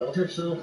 Okay, so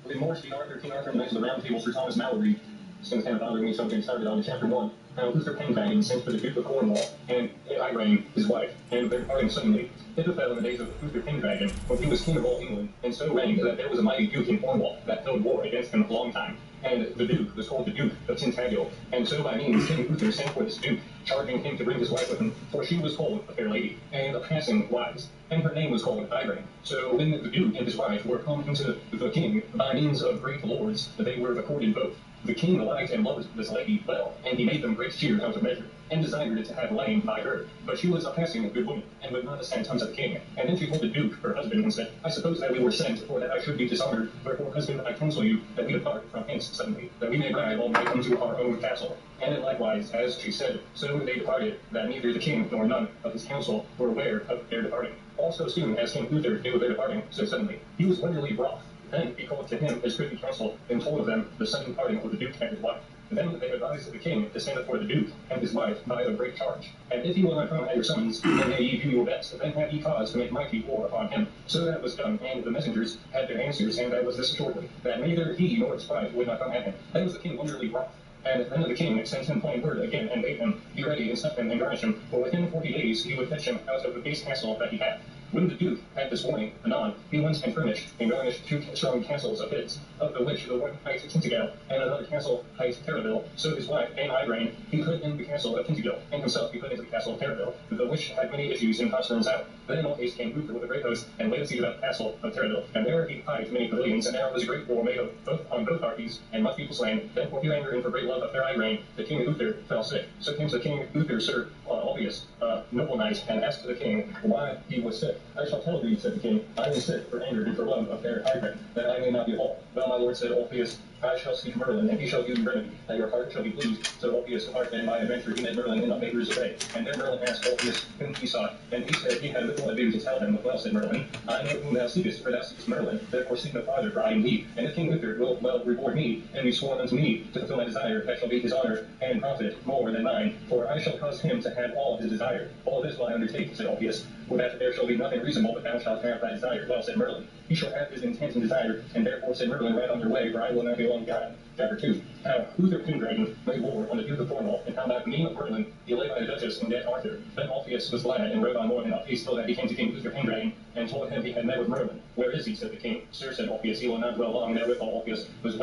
the Morris v. Arthur, King Arthur, and the Knights of the Round Table, Sir Thomas Mallory. It's going to kind of bother me, so I'm getting started on chapter 1. Luther Pendragon sent for the Duke of Cornwall and Irene, his wife, and their parting suddenly. It befell in the days of Luther Pendragon, when he was king of all England, and so reigned that there was a mighty duke in Cornwall that held war against him a long time. And the duke was called the Duke of Tintagel, and so by means King Luther sent for this duke, charging him to bring his wife with him, for she was called a fair lady, and a passing wise, and her name was called Irene. So when the duke and his wife were come into the king by means of great lords, they were accorded both. The king liked and loved this lady well, and he made them great cheer out of measure, and desired to have lain by her. But she was a passing good woman, and would not assent unto the king. And then she told the duke, her husband, and said, I suppose that we were sent for that I should be dishonored. Wherefore, husband, I counsel you that we depart from hence suddenly, that we may ride all night unto our own castle. And likewise, as she said, so they departed, that neither the king nor none of his council were aware of their departing. Also soon as King Luther knew of their departing so suddenly, he was utterly wroth. Then he called to him his privy council, and told of them the sudden parting of the duke and his wife. Then they advised the king to stand before the duke and his wife by a great charge. And if he will not come at your summons, then may ye do your best, then have ye cause to make mighty war upon him. So that was done, and the messengers had their answers, and that was this shortly, that neither he nor his wife would not come at him. Then was the king wonderfully wroth. And then the king sent him plain word again, and bade him be ready and step him and garnish him, for within 40 days he would fetch him out of the base castle that he had. When the duke had this warning, anon, he went and furnished and garnished 2 strong castles of his, of the which the one hight Tintagel, and another castle hight Terraville. So his wife, Dame Irene, he put in the castle of Tintagel, and himself he put into the castle of Terraville, the which had many issues and concerns out. Then in all haste came Luther with a great host, and laid a siege about the castle of Terraville, and there he hight many pavilions, and there was a great war made of both on both parties, and much people slain. Then for fear anger and for great love of fair Irene, the king Luther fell sick. So came to King Luther, Sir Albius, noble knight, and asked the king why he was sick. I shall tell thee, said the king, I am sick for anger and for love of fair Irene, that I may not be whole. Well, my lord, said Albius, I shall speak to Merlin, and he shall give you remedy, that your heart shall be pleased. So Albius departed, and by adventure he met Merlin in a baker's array. And then Merlin asked Albius whom he sought, and he said he had little ado to tell him. Well, said Merlin, I know whom thou seekest, for thou seekest Merlin, therefore seek no farther, for I am thee. And if King Luther will well reward me, and be sworn unto me to fulfill my desire, that shall be his honor and profit more than mine, for I shall cause him to have all his desire. All this will I undertake, said Albius, for that there shall be nothing reasonable, but thou shalt have thy desire. Well, said Merlin, he shall have his intent and desire, and therefore, said Merlin, ride on your way, for I will not be long gone. Chapter 2. How Luther Pendragon made war on the Duke of Cornwall, and how by the name of Merlin he lay by the Duchess and dead Arthur. Then Alpheus was glad, and rode on more in haste till that he came to King Luther Pendragon, and told him he had met with Merlin. Where is he? Said the king. Sir, said Alpheus, he will not dwell long. Therewithal Alpheus was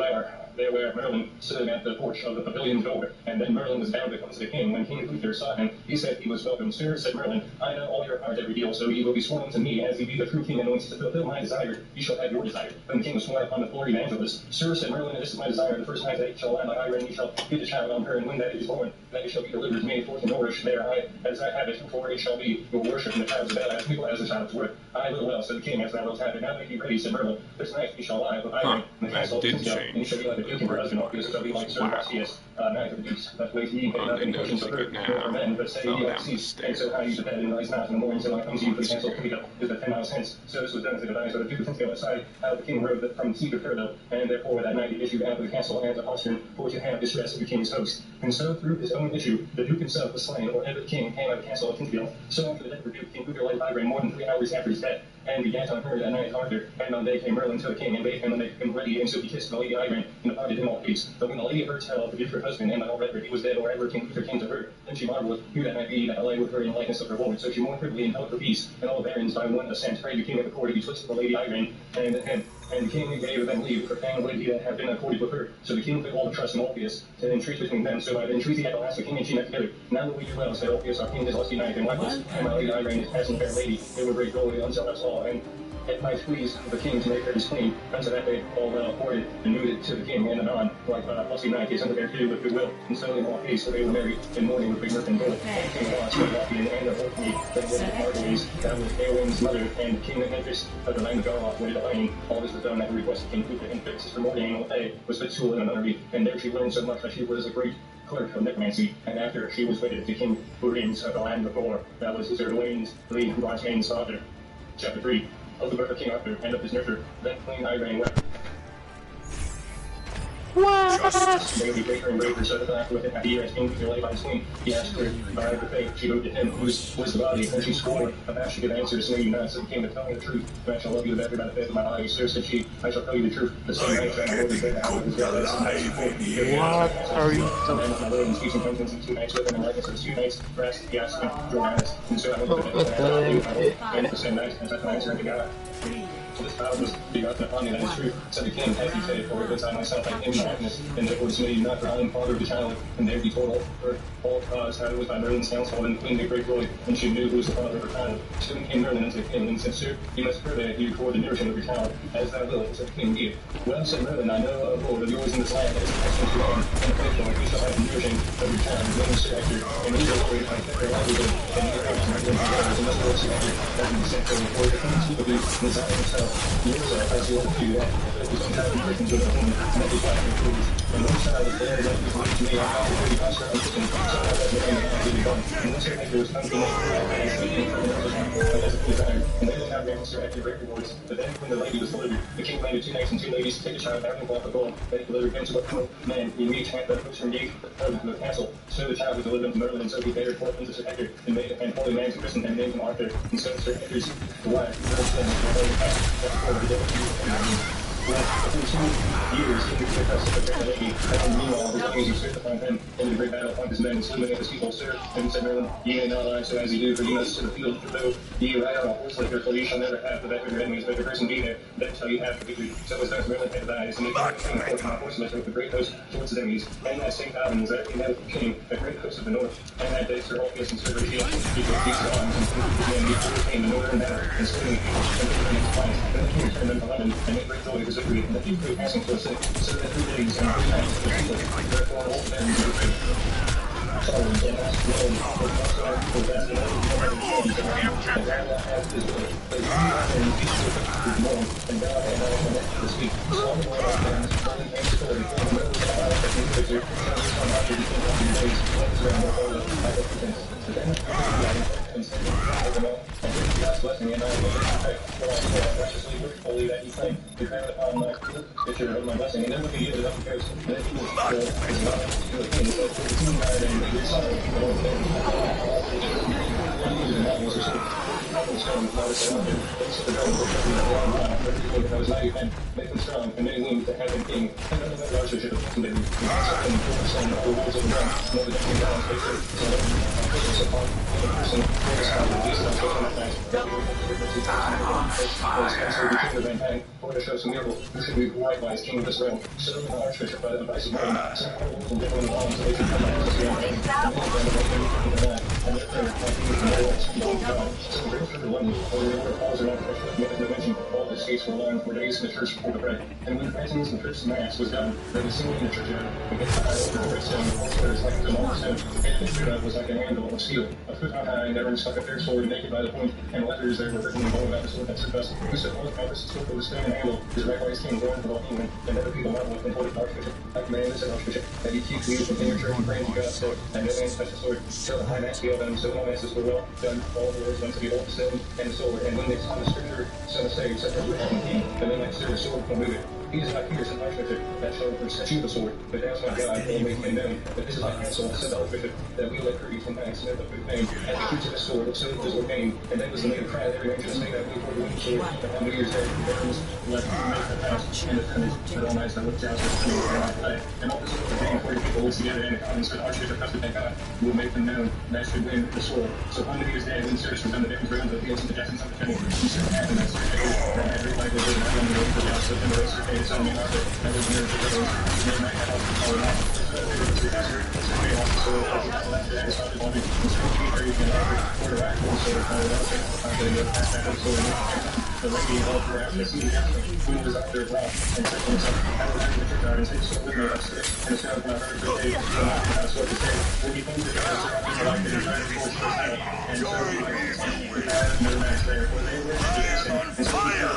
there where Merlin stood at the porch of the pavilion door. And then Merlin was bound to come to the king. When King Luther saw him, he said he was welcome. Sir, said Merlin, I know all your heart every deal, so ye will be sworn unto me, as ye be the true king, and when to fulfill my desire, ye shall have your desire. Then the king was sworn upon the floor evangelist. Sir, said Merlin, this is my desire. The first night that ye shall lie by Irene, ye shall get a child on her, and when that it is born, that it shall be delivered to me forth and nourished there. As I have it, for it shall be your worship, and the child's bed as people as the child's worth. I will well, said the king, as thou wilt have it. Now make ye ready, said Merlin. This night ye shall lie with Irene in the castle of Tintagel, and ye shall be like a duke and her husband. Alpheus shall be like Sir Marcius, knight of the dukes. That way ye may not be portions of her, nor for men, but say ye have ceased. And so high you to bed, and rise not in the morning till I come to you for the castle of Tintagel, is but 10 miles hence. So this was done as it advised by the Duke of Tintagel aside, how the king rode from the siege of Terraville, and therefore that night he issued out of the castle and to Austin for to have distress of the king's host. And so through his own issue, the Duke himself was slain, or ever the king came out of the castle of Tintagel. So after the death of the Duke, King Luther lay Irene more than 3 hours after his death, and begat on her that night Arthur. And on day came Merlin to the king, and bade him to make him ready, and so he kissed the lady Irene, and departed in all peace. But when the lady heard tell of the Duke her husband, and by all record he was dead, or ever King Luther came to her, then she marveled who that might be that lay with her in the likeness of her lord. So she mourned privily and held her peace, and all the barons by one assent prayed the king of the court betwixt the lady Irene and him. And the king gave them leave, for fain would he that have been accorded with her. So the king put all the trust in Alpheus to entreat between them. So by the entreaty at the last the king and she met together. Now that we do well, said Alpheus, our king is lusty knight and wifeless, and my lady Irene is passing fair lady. They were great glory until us all, and it might please the king to make her his queen. Unto that they all well accorded, and moved it to the king, and anon, like lusty knight, is unto their two with goodwill. And so in all haste they were married, in mourning with big mirth and joy. And King Los, and Lothian, and the Orkney, that was the Margolies, that was Eowyn's mother, and King Memphis of the land of Garlock went to Elaine. All this was done at the request of King Luther, and Sister Morgane was but school in a nunnery, and there she learned so much that she was a great clerk of necromancy, and after she was wedded to King Urins of the land of Gore, that was Sir Gawain's Bronzeman's father. Chapter 3. Of the birth of King Arthur, and of his nurture, then Queen Irene wept. What? Baby breaker and breaker so that after within half a year as king was laid by his queen, he asked her by her faith. She wrote to him, who was the body, and she swore a vow she could answer to say you not, so he came to tell me the truth. And I shall love you the better by the faith of my body. Sir, said she, I shall tell you the truth. The same night that my Lord is dead, the hour of his death, that same night she quoted. What are you talking about? My Lord, and speaks in countenance and 2 nights with him, and likeness of 2 nights, rest, yes, and Johannes. And so I went to the and the same night, as I found answer to God. So this child was begotten upon me, that is true. Said the king, as he said, for because I myself had him in darkness, and therefore dismayed you not, for I am father of the child. And there he told all cause how it was by Merlin's household, and the queen made great joy, and she knew who was the father of her child. Soon came Merlin unto the king, and said, Sir, you must purvey you for the nourishing of your child, as thou wilt, said the king, indeed. Well, said Merlin, I know a lord of yours in this land that is accustomed to land, and faithful, and he shall have the nourishing of your child, his name is Sir Hector, and he shall always find their livelihood, and he will have to and must Lord Sir Hector, that he sent for the king speak of you, and desire himself, yourself, as he ought to do that, he shall have the written to the woman, and that is why he proves. And one child is there, that is to me, I have to be master of Christian, so I have the name of the God. And when Sir Hector was come to me, I was speaking from the as it desired, and they did not grant Sir Hector great rewards. But then, when the lady was delivered, the king commanded 2 knights and 2 ladies to take the child out and cloth of gold, that he delivered him to what man you meet at the postern gate of the castle. So the child was delivered unto Merlin, and so he bare forth unto Sir Hector, and made an holy man to christen him, named him Arthur. And so Sir Hector's wife, well, within 2 years, he was with us at the lady, and meanwhile, his enemies usurped upon him, and in great battle upon his men, and slew many of his people. Sir, and said Merlin, ye may not lie so as ye do, for ye must to the field, for though ye ride on a horse like her, for ye shall never have the back of your enemies, but if a person be there, then shall ye have the victory. So it was thus Merlin had eyes, and he came forth on a horse, and with a great host towards his enemies. And that same time was that he met with the king, a great host of the north, and that day Sir Orpheus and Sir Rachel, people of these arms, and his men became the northern battle, and slew and delivered his fight. Then the king turned them to London, and made great joy of his victory, and the people were passing for a sick, so that 3 days and 3 nights the people, therefore all men were great. So, and that's the end of the that's the end of the and God has his will, but you and each of is known, and God and I are connected to speak. So all the more our friends, holding hands together, and remember the power of the picture, and we come after the king of the days, and surround the whole of my defense. But then, and say, and give God's blessing, and I will protect what I say, righteously, worshipfully, that you claim, to crown upon my picture of my blessing. And then when he gives it up, he goes, and then he will fulfill his love to the king. So, the king died, and his son, I was mighty and make them strong, and many wounds that have been king, and none of that largership, and they something from the rules of the realm, no the king down spacer, so that focus upon the person, focus on the beast on social matters, that we will have to the king of mankind, or to show some miracle, who should be likewise king of this realm. So the archbishop, by the advice of Merlin, sent rules and different laws, so they should come out of the realm, and therefore, my king is the Lord, speaking to God. So the rich river London, where there were falls around the archbishop, made the mention, all the states were lined for days in the church before the bread. And when the presence and first mass was done, there was singing in the churchyard, against the high altar of red stone, also was like a long stone, and the tribune was like an handle of steel, a foot on high, and therein stuck a fair sword naked by the point, and letters there were written in gold about the sword that served us, who said, all the compass spoke of the stone and handle, is likewise king born of all England, and other people marvel and quoted archbishop, I command this archbishop, that you keep these within your church and praying to God, so, and no man touch the sword, till the high mass be all done, so all masses were well done, all the words done to the old stone and the sword, and when they saw the scripture, so to say, set up with the king, and then like the sword will move it. He is not here, said the archbishop, that shall set you the sword, but thou not God, will make him known, but this is my counsel, said the archbishop, that we let courteous and thanks, and the good fame, and the fruits of the sword, so it was ordained, and that was the main cry of every anxious thing that we were the sword, and how many years there, there was left to make the past, and the finish, but all nights that looked out, and all this was ordained for people all together in the commons, but the archbishop has to thank God, will make them known, that should win the sword. So when he was dead, when search was done, the different rounds of the fields and the Jacksons of the Fennel, he said, and that search, everybody was in the road for the house, and the rest of the son, and was near the road, and then I had all the power out, so they were to answer, so they also, that is how they wanted, and so he carried an offer, quarterback, also, the lady of her after seeing the after, who was up there well, and said to himself, I will have the churchyard, and take so with me upstairs, and it's not heard the day, so not the house, what to say, when he comes to the house, people like the entire force for his and so we had no match there, where they were and so he had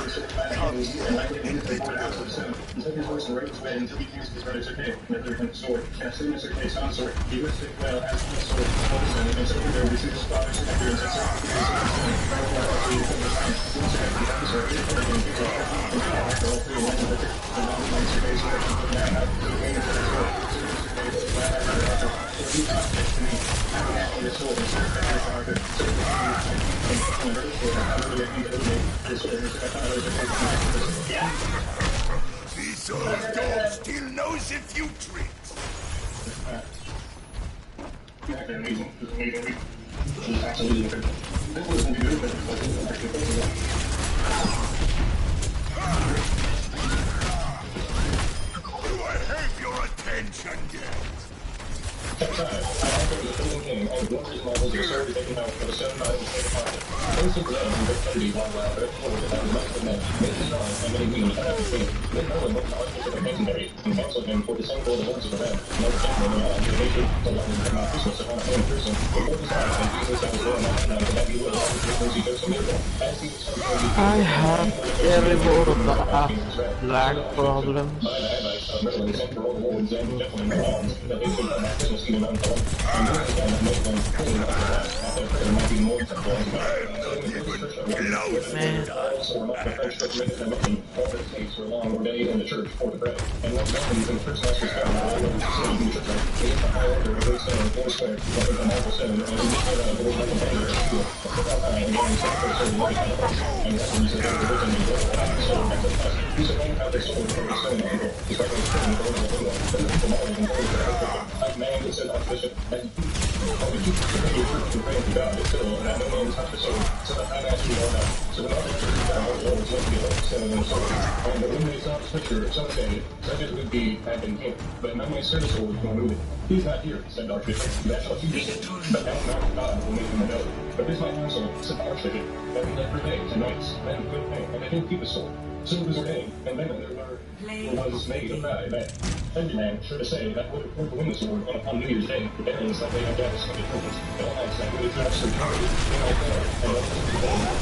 and like it into the house of the stone, he took his horse and rode his way until he came to his brother Sir Kay, and threw him the sword, and as soon as Sir Kay saw the sword, he lifted it well, as the sword, and so he there received his father Sir Hector, and said, Sir, This old dog still knows a few tricks. Do I have your attention yet? I have terrible black problems. Man. But my service order will move it. He's not here, said Archbishop. That's what you did. But that's not God will make him know. But this might also, said Archbishop, that we let for days and nights, men could pay, and they didn't keep the sword. So it was ordained, and then there was made a vow that every man should say that would win the sword on New Year's Day, the barons that they had gathered from the purpose, and all nights that would address their courage, and all there, and all the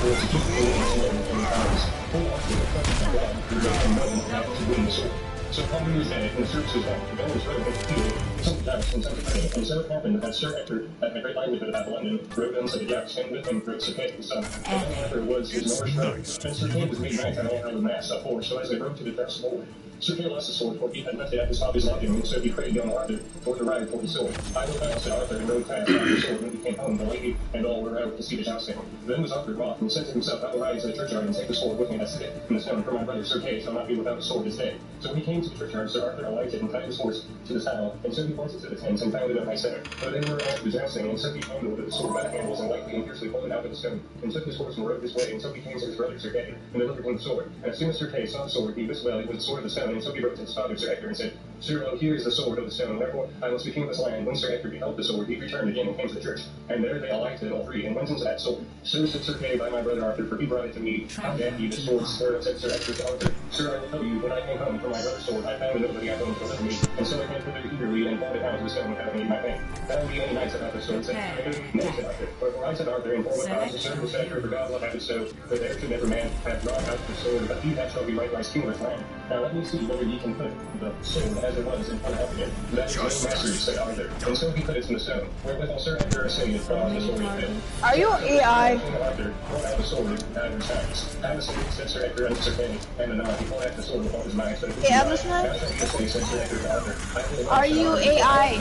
to keep the sword in the house. Full after the presence of God, who made them know how to win the sword. So on New Year's Day, when the service was done, the barons wrote against Peter, something else and something funny. And so it happened that Sir Hector, at the great livelihood about London, wrote down some Jack stand with him for Sir Kay's son. And Hector was his Norse brother. And Sir Kay was made knight on all the mass up for, so as they rode to the dress forward. Sir Kay lost the sword, for he had left it at his father's lodging, and so he prayed young Arthur for the ride for his sword. I will bow, said Arthur, and rode fast after the sword. When he came home, the lady and all were out to see the jousting. Then was Arthur wroth, and said to himself, I will ride to the churchyard and take the sword with me, and set it in the stone, for my brother Sir Kay shall not be without the sword this day. So when he came to the churchyard, Sir Arthur alighted and tied his horse to the saddle, and so he pointed to the tents and found it at my center. But they were all to the jousting, and so he handled the sword by the handles, and lightly and fiercely pulled it out of the stone, and took his horse and rode his way, and so he came to his brother Sir Kay, and delivered him the sword. And as soon as Sir Kay saw the sword, he wist well it was the sword of the stone, and so he wrote to his father Sir Hector, and said, Sir, lo, here is the sword of the stone, wherefore I must be king of this land. When Sir Hector beheld the sword, he returned again and came to the church, and there they alighted all three, and went into that sword. So said Sir Kay by my brother Arthur, for he brought it to me. How damn ye the sword, sir, said Sir Hector to Arthur. Sir, I will tell you, when I came home from my brother's sword, I found nobody at home to deliver me, and so I came thither eagerly, and brought it down to the stone without any of my pain. That will be any night, said Arthur, so said Nay, said Arthur. Wherefore I said Arthur, in former times, the servant said, for God will have it so, that there should never man have drawn out the sword, but he that shall be right king of this land. Now let me see whether ye can put the sword as it was in front of again. That is no message, said Arthur. And so he put it in the stone, wherewithal Sir Hector saying it on the sword he fit. Are you AI? Arthur pulled out the sword out of his hands. Atlas-Atman said Sir Hector unto Sir Kay, and anon he pulled out the sword upon his mind. Hey, Atlas-Atman? Are you AI?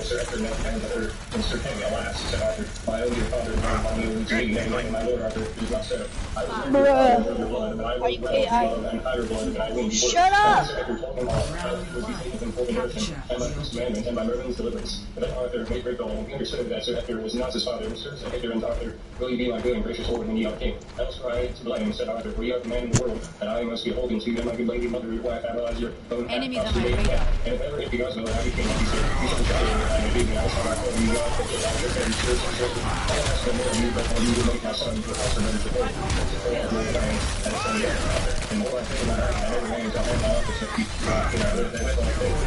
Sir Hector knelt down to her, and Sir Kay, alas, said Arthur, my own dear father, my own to me, and my lord Arthur, it is not so. I was Bruh. Are you AI? Shut up! Sir Hector told him all, how he was behaving in full devotion, and my first commandment, and my Merlin's deliverance. And then Arthur made great goal, and he understood that Sir Hector was not his father, and Sir Hector and Arthur, will ye be my good and gracious lord when ye are king? Else were I to blame, said Arthur, for ye are the man in the world, and I must be beholden to you, and my good lady mother, your wife, analyze your own enemies on house, my and radar. if ever it be God's will that I be king, he said, you shall try it, and it be me, I shall not call you God, but I ask no more of you, but you will make my son the house of the Lord, and more I think about I never named to hold my office of peace, and I live there with my faith,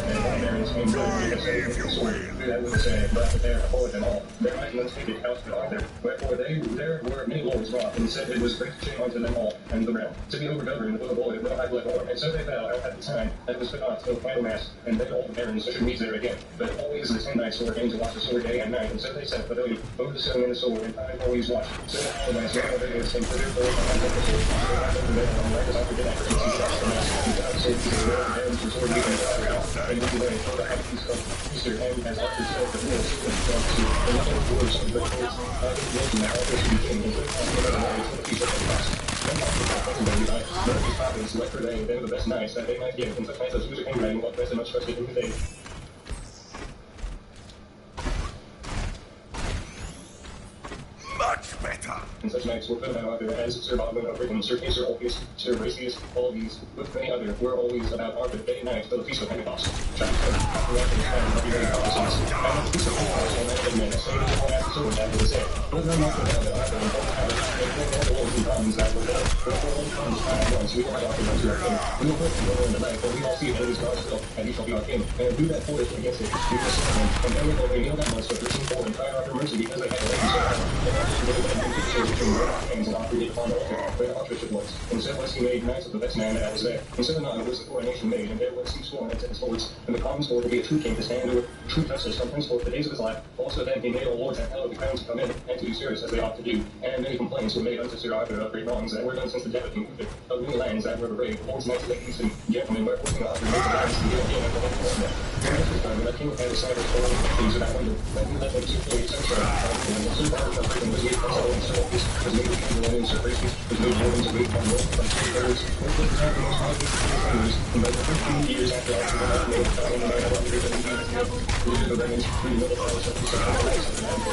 and my parents came good, because they were sword, that would say, but there before them all, there might not take it house to Arthur, wherefore there were many lords wroth, and said it was great shame unto them all, and the realm, to be overgoverned with a boy of no high blood war, and so they fell out at the time that was put off till final mass, and they all the barons should meet there again, but always the 10 knights were ordained to watch the sword day and night, and so they set pavilion over the stone and the sword, and I always watched, so that the mass, now they was same for their sword, and I took the sword, and I took the middle, and right as Arthur did after 18 shots, the mass, They're the best knights that they might get, and such knights as User King what best and much trusted in today. Much better. And such knights were put out either as Sir Bogman of Britain, Sir Pacer, Orpheus, Sir Bracius, all these, with many others, were always about our day and night for the Feast of Pentecost. Chapter 7, after that, the time of the very prophecies, and the Feast of Pentecost, and that men, so they will have sword that was said. But no more than that, after the whole time, and all the old problems that were there, but all the problems time at once, we will have our to our king. We will put him over in the night, for we all see it is God's will, and he shall be our king. And do that for us against it, we will serve him, and then we will kneel that once, but 13 forward, and cry out for mercy, because they had a lady so hard, and and offered it upon the altar, where the archbishop was. And so was he made knights of the best man that was there. And so anon was the coronation made, and there was he sworn unto his lords, and the common sword to be a true king to stand with true justice from henceforth the days of his life. Also then he made all lords and held the crown to come in, and to do service as they ought to do. And many complaints were made unto Sir Arthur of great wrongs that were done since the death of King Uther, of many lands that were bereft, lords, knights, ladies, and gentlemen, wherefore King Arthur made the lands to give again unto them for them. And this was done, and the king had a sign of all things without wonder, that he let them to play such a and Sir Arthur of Britain was made from all and so was made king and Sir Bracius was made Romans and made from Rome from birds, which was the most mighty years, and by the 15 years after Arthur the Knight made time and man of under the leaders of the Romans, three middle powers of the second place of the land.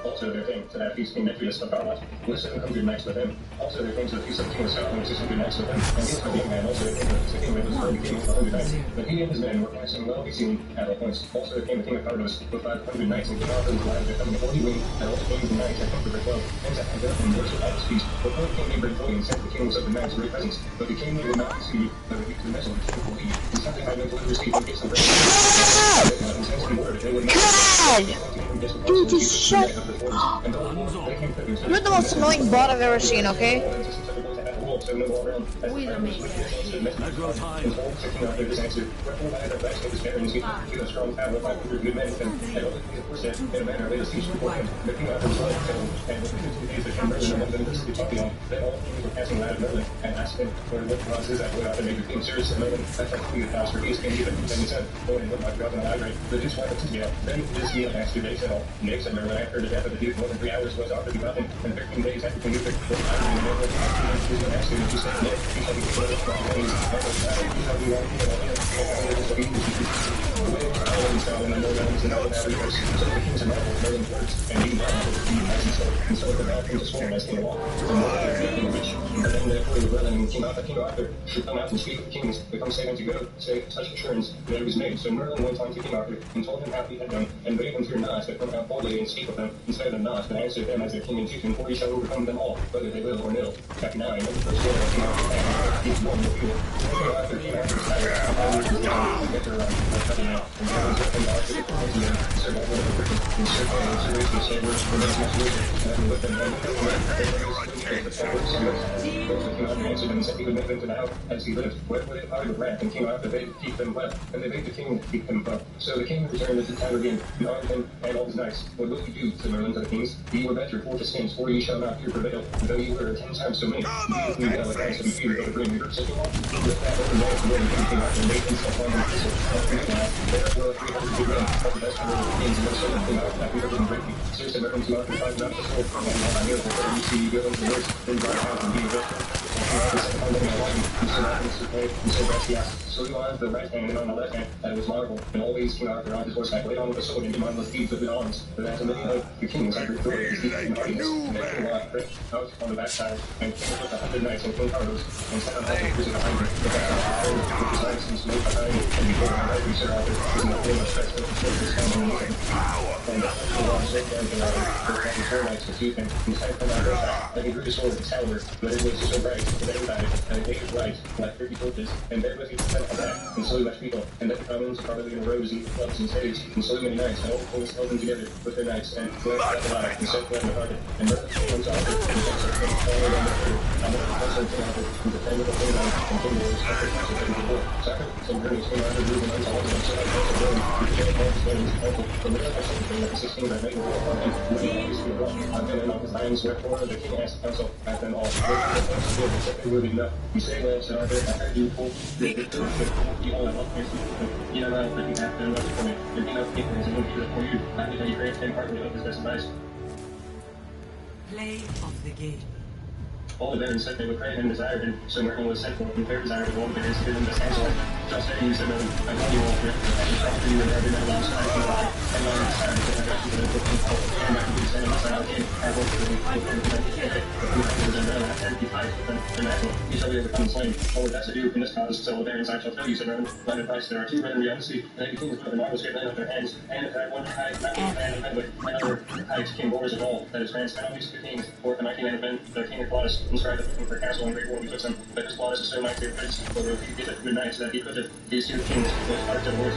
Also there came to that feast King Nephrius of Garland, with 700 knights with him. Also there came to the feast of King of Scotland with 600 knights with him. And he was a man also there came to the king with his firm king of 100 knights. But he and his men were passing well be seen at all points. Also there came the king of Cardos with 500 knights, and King Arthur was glad of becoming 40 wing, and also kings and knights had come to their club, and to have them and worship at his feast. But both king made great joy and sent the kings of the knights great presents. But the king would not receive, but refused the message which he believed. He sent the high men to receive and get some great Dude, just shut. You're the most annoying bot I've ever seen, okay? Wait a minute. Aggro time. After the death of the Duke, more than 3 hours was offered to nothing, and 13 days after King Uther, King Arthur should come out and speak with kings, become saving to go, say such assurance that it was made. So Merlin went on to King Arthur and told him how he had done, and bade him fear not, but come out boldly and speak with them, instead of not, but answer them as their king and chieftain, for he shall overcome them all, whether they will or no. Chapter 9, the first story of King Arthur, and he's one with you. King Arthur came out his tired, and get her cutting out, and there was King Arthur, and Sir Baldwin of Britain, and Sir Paul, and Sir Rachel, Saber, and there's much wisdom, and with them, and King Arthur answered them and said he would make them to the house as he lived. Wherefore they departed with wrath, and King Arthur bade to keep them well, and they bade the king to keep them well. So the king returned to the town again, and armed him and all his knights. What will you do, said Merlin to the kings? Ye were better for to skins, for ye shall not fear prevail, though ye were 10 times so many. Ye with me now advance to be feared of the great river. With that open man from the King Arthur made himself on the thistle, and therefore 300 good men, all the best of the kings, and so King Arthur happy to them greatly. Sir said Merlin to Arthur, fight not the sword, and not my miracle, for you see you go into the worst, then God out and be a victor. So he on the right hand and on the left hand, and it was marvel. And always King Arthur on his horseback laid on with a sword and did marvelous deeds of good arms. But as many of the kings had reported his deeds and mightiness, and they came out on the backside, and came with 100 knights and King Carlos, and set on Arthur prison behind him. But that Arthur with his knights and smote behind him, and before him every Sir Arthur was not very much stretched with the sword of his hand and him. And he walked straight down to Arthur, with his 4 knights to shoot him, and he sent them out of that. And he drew the sword with Excalibur, but it was so bright that everybody, and they right, like 30 torches, and there was a attack, and slowly much people, and that the commons probably in rows and clubs and stages, and so many knights, and all the kings held them together with their knights, and fled at the light, and set them in the target, and murdered the kings offered, and set them all around the field, and the constant king offered, and defended the king on, and king wars, after the king of war. Soccer, some British king offered, moving on to all of them, so I felt the room, and the king of all his names, and the other secretary of the 16 that made the war, and moving on his field, I've been in all his times, wherefore the king asked the council, I've done all. They were enough. You say, well, so I heard you pull the you all have you know, that you have to look for me. If you know people, it's a little bit for you. I think you create 10 partly of this best advice. Play of the game. All the barons said they would pray and desired, and so Merlin was sent for, and their desire was all the barons to give them this answer. Just then you said, I told you all, I just talked to you and every man alongside from the body, and now I'm tired, and I got you to the book and call, and I can be sending us out again. I worked with them, you shall be overcome slain. All we have to do in this cause, so the barons I shall tell you, said Merlin. My advice, there are two men in reality, and they continue to put the marbles given out their hands, and if I one hide, not one man in Medwick, my other hides King Boris of all, that his grants families to the kings, for the mighty men have been, their king of Claudius, inscribed the for castle and great war we took some, but his Claudius is so mighty of prince, over if he get it good nights that he put it, these two kings, with heart to the words,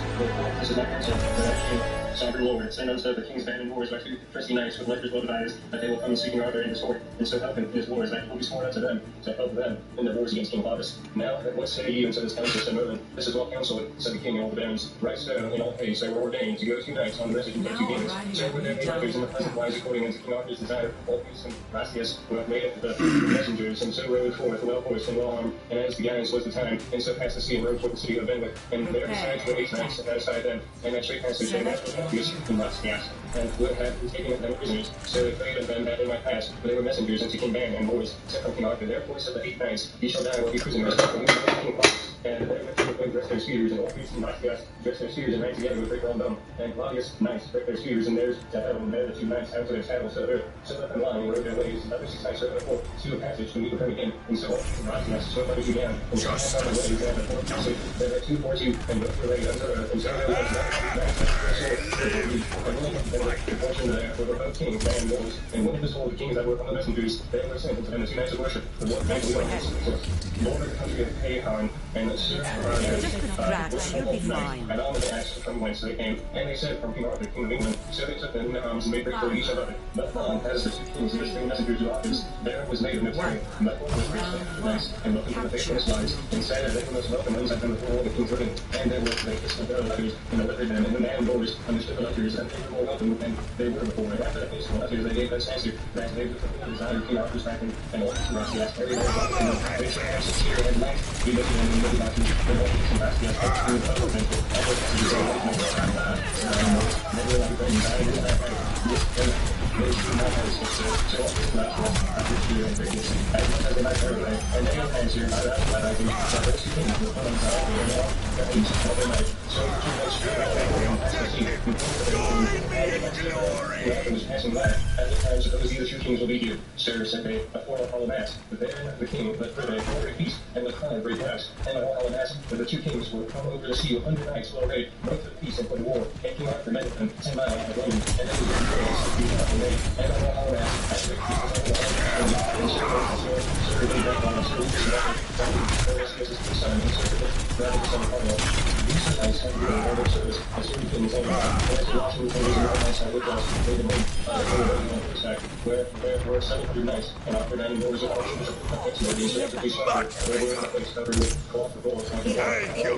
this is my counsel, that I king, sovereign lord, send unto the king's band in wars by two trusty knights with letters well divided, that they will come seeking Arthur in his court, and so help him in his wars, that he will be sworn unto them, to help them in their wars against King Claudius. Now, what say ye unto this counsel, said Merlin? This is well counseled, said the king and all the barons. Right so, in all haste, they were ordained to go 2 nights on the message of the 2 kings. So were there made others in the present wise according unto King Arthur's desire, all peace and Rastius, who have made up the messengers, and so rode forth, well horsed and well armed, and as the guidance was the time, and so passed the sea and rode toward the city of Benwick, and there besides were 8 knights, and that aside them, and that straight passage they met with Alpheus and Rastius, and would have taken them prisoners. So they prayed of them that they might pass, for they were messengers unto King Ban and boys, sent from King Arthur. Therefore said the 8 knights, ye shall die while be prisoners, and we will King Claudius. And they went to dress their spears, and all priests and Rastius dressed their spears and ran together with great well-done. And Claudius' knights brake their spears, and theirs to heaven, and there the 2 knights out to their saddles to the earth, so let them lie and rode their ways, and other 6 knights rode before, to a passage to meet with them again, and so on. Rastius swept others again, and so on the ways, and the 4th passage, there were 2 horse you, and both were laid unto earth, and so there was the fortune there for the both kings, Ban and boys, and when it was told the kings that were from the messengers, they were sent unto them the 2 nights of worship, the one man who was Lord of the country of Payhan, and the Sir You'll be fine. and all the asked from whence they came, and they said from King Arthur, king of England. So they took them in their arms and made great for each other. But as the 2 kings and the 3 messengers of Arthur's, there was made a military, but was great nice, and welcome to the faithfulness lives, and said that they were most welcome ones at them before all the kings living, and there were the kissed of their letters, and the letters and the man doors understood the letters, and they were more welcome than they were before. And after the kissed of the letters, they gave this answer, that they would fulfill the desire of King Arthur's backing, and all the rest of us, every day, and they shall have 6 years and night, be looking in the middle of the and all the kings and Rastius, and the government, all the messages of the suppose these 2 kings will be here. Sir, said they, before all mass, but there the king, but for they for peace, and the crown great rest, and the all mass, but the 2 kings were come over the sea with 100 knights well arrayed, both for peace and for the war, and King Arthur met them 10 miles of Rome, and they were and the all mass, and great peace was all and Sir, they drank on the son, and Sir, rather the son of Carlo. These 2 knights had been all their service, as 3 kings and as the Washington was in the outside with us, they the men, where there were 700 knights, and Arthur and wars of auctions of puppets, and these of the slaughter, where were in a place covered with cloth of gold, and the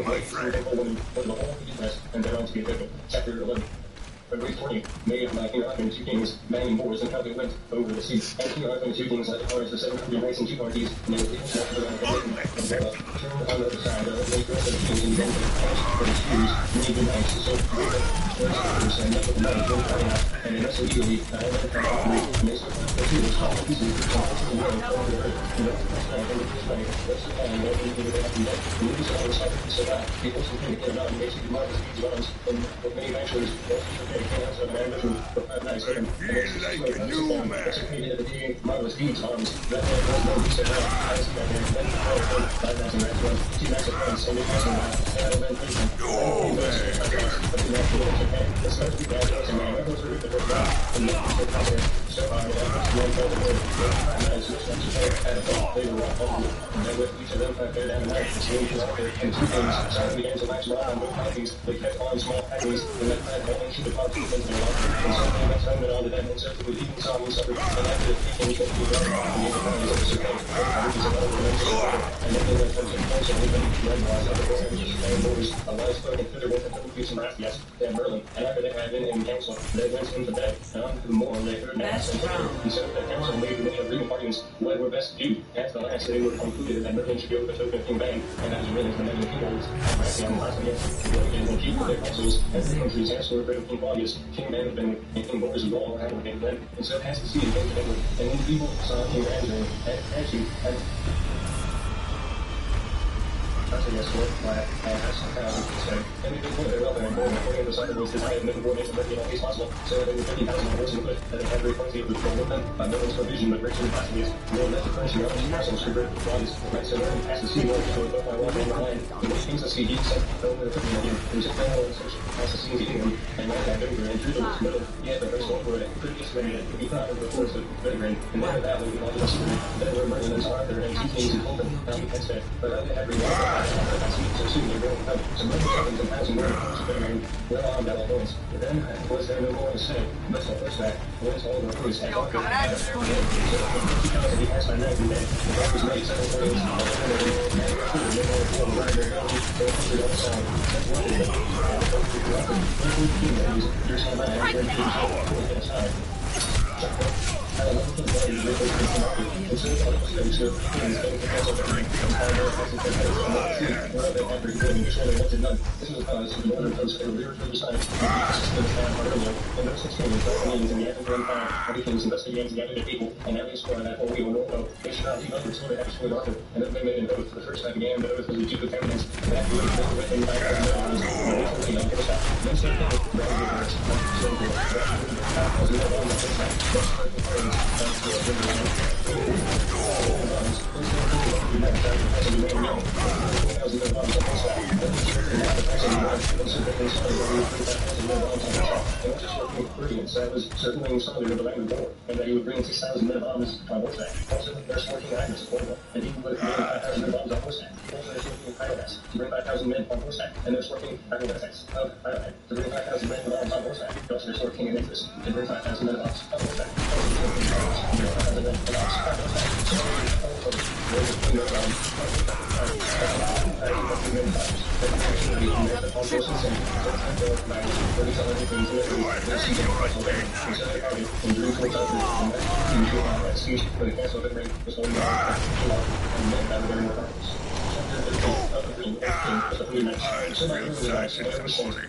my friend, for the whole East, and thereon to be a chapter 11. February 20, made by King Arthur and 2 kings, manning boars, and how they went over the sea. And King Arthur and 2 kings led the cars for 700 knights and 2 parties, and they were able to walk around the mountain, and turned on the other side, and they dressed the kings and then for the spears, many good knights, so great and met with the knights, and they wrestled eagerly, and they and they swept the 2 was called easily, and the world over the earth, and the and the way, what's the plan, and everything they have to do, and we saw the side, so that the ocean came to get about, and basically marvelous deeds of arms, and with many adventurers, marvelous deeds arms, that was no use at all. I was was two massive friends and they passed me by. And I was very patient. But the natural little Japan, it's supposed to be bad days and man, I go through the first round. And then I got there so hard that I was one fell away. And I was just like Japan at a point. They were all over. And then with each of them, I fared down the night. The same was out there. And two things started began to latch around with copies. They kept on small packages. And that kind of only should have caught two things in their life. And so they went home and on to them. And so we even saw me suffer. And after the thinking, we couldn't be right. And the economy was so bad. And then they went from some points and we couldn't run by other boys. And boys, a lot of spoken through their work and couldn't do some math yet. In Berlin. And after they had been in council, they went into bed. And on to the moor, they heard mass and so the council made many agreement parties what were best to do. At the last, they were concluded that Berlin should go for token of Bang. And as a result, the many peoples, and last against and keep their councils as the country's answer for King Claudius, King Man had been making boys of all had been then. And so it has to see it came together. And when the people saw King Andrew, actually, that's a yes for it, but that's how I would say. And we did put it up and going according to the cycle was designed and more information than all these possible. So there were 50,000 horses in it, and every country was full of them. No one's provision, but rich and passengers. No less of French, no one's castles, super bodies. Right, so learn past the sea world, so it by water in the land. And these things that see he sent over the cooking again. It was a fair and such past the sea eating them. And right back over and through the middle. Yet the first one were previous rain, it could be thought over the course of the rain. And then that way, all the rest of it. Then were Merlin and Arthur and two kings and Fulton. And said, but I every one so soon they will come. So many sevens and thousand words, well armed at all points. But then was there no more to say? But the first act was all the first act. Because he has my knife in bed. The dog was made 7 ways. So I was circling slowly with the land door, and that he would bring 6,000 men of arms on horseback. Also, there's 14 Agnes affordable, and he would bring 5,000 men of arms on horseback. Also, there's 14 Pyromax to bring 5,000 men on horseback, and there's 14 Pyromax of Pyromax to bring 5,000 men of arms on horseback. Also, there's 14 in interest to bring 5,000 men of arms on horseback. Also, there's 14 to bring 5,000 men of arms on horseback. Also, there's 14 men of arms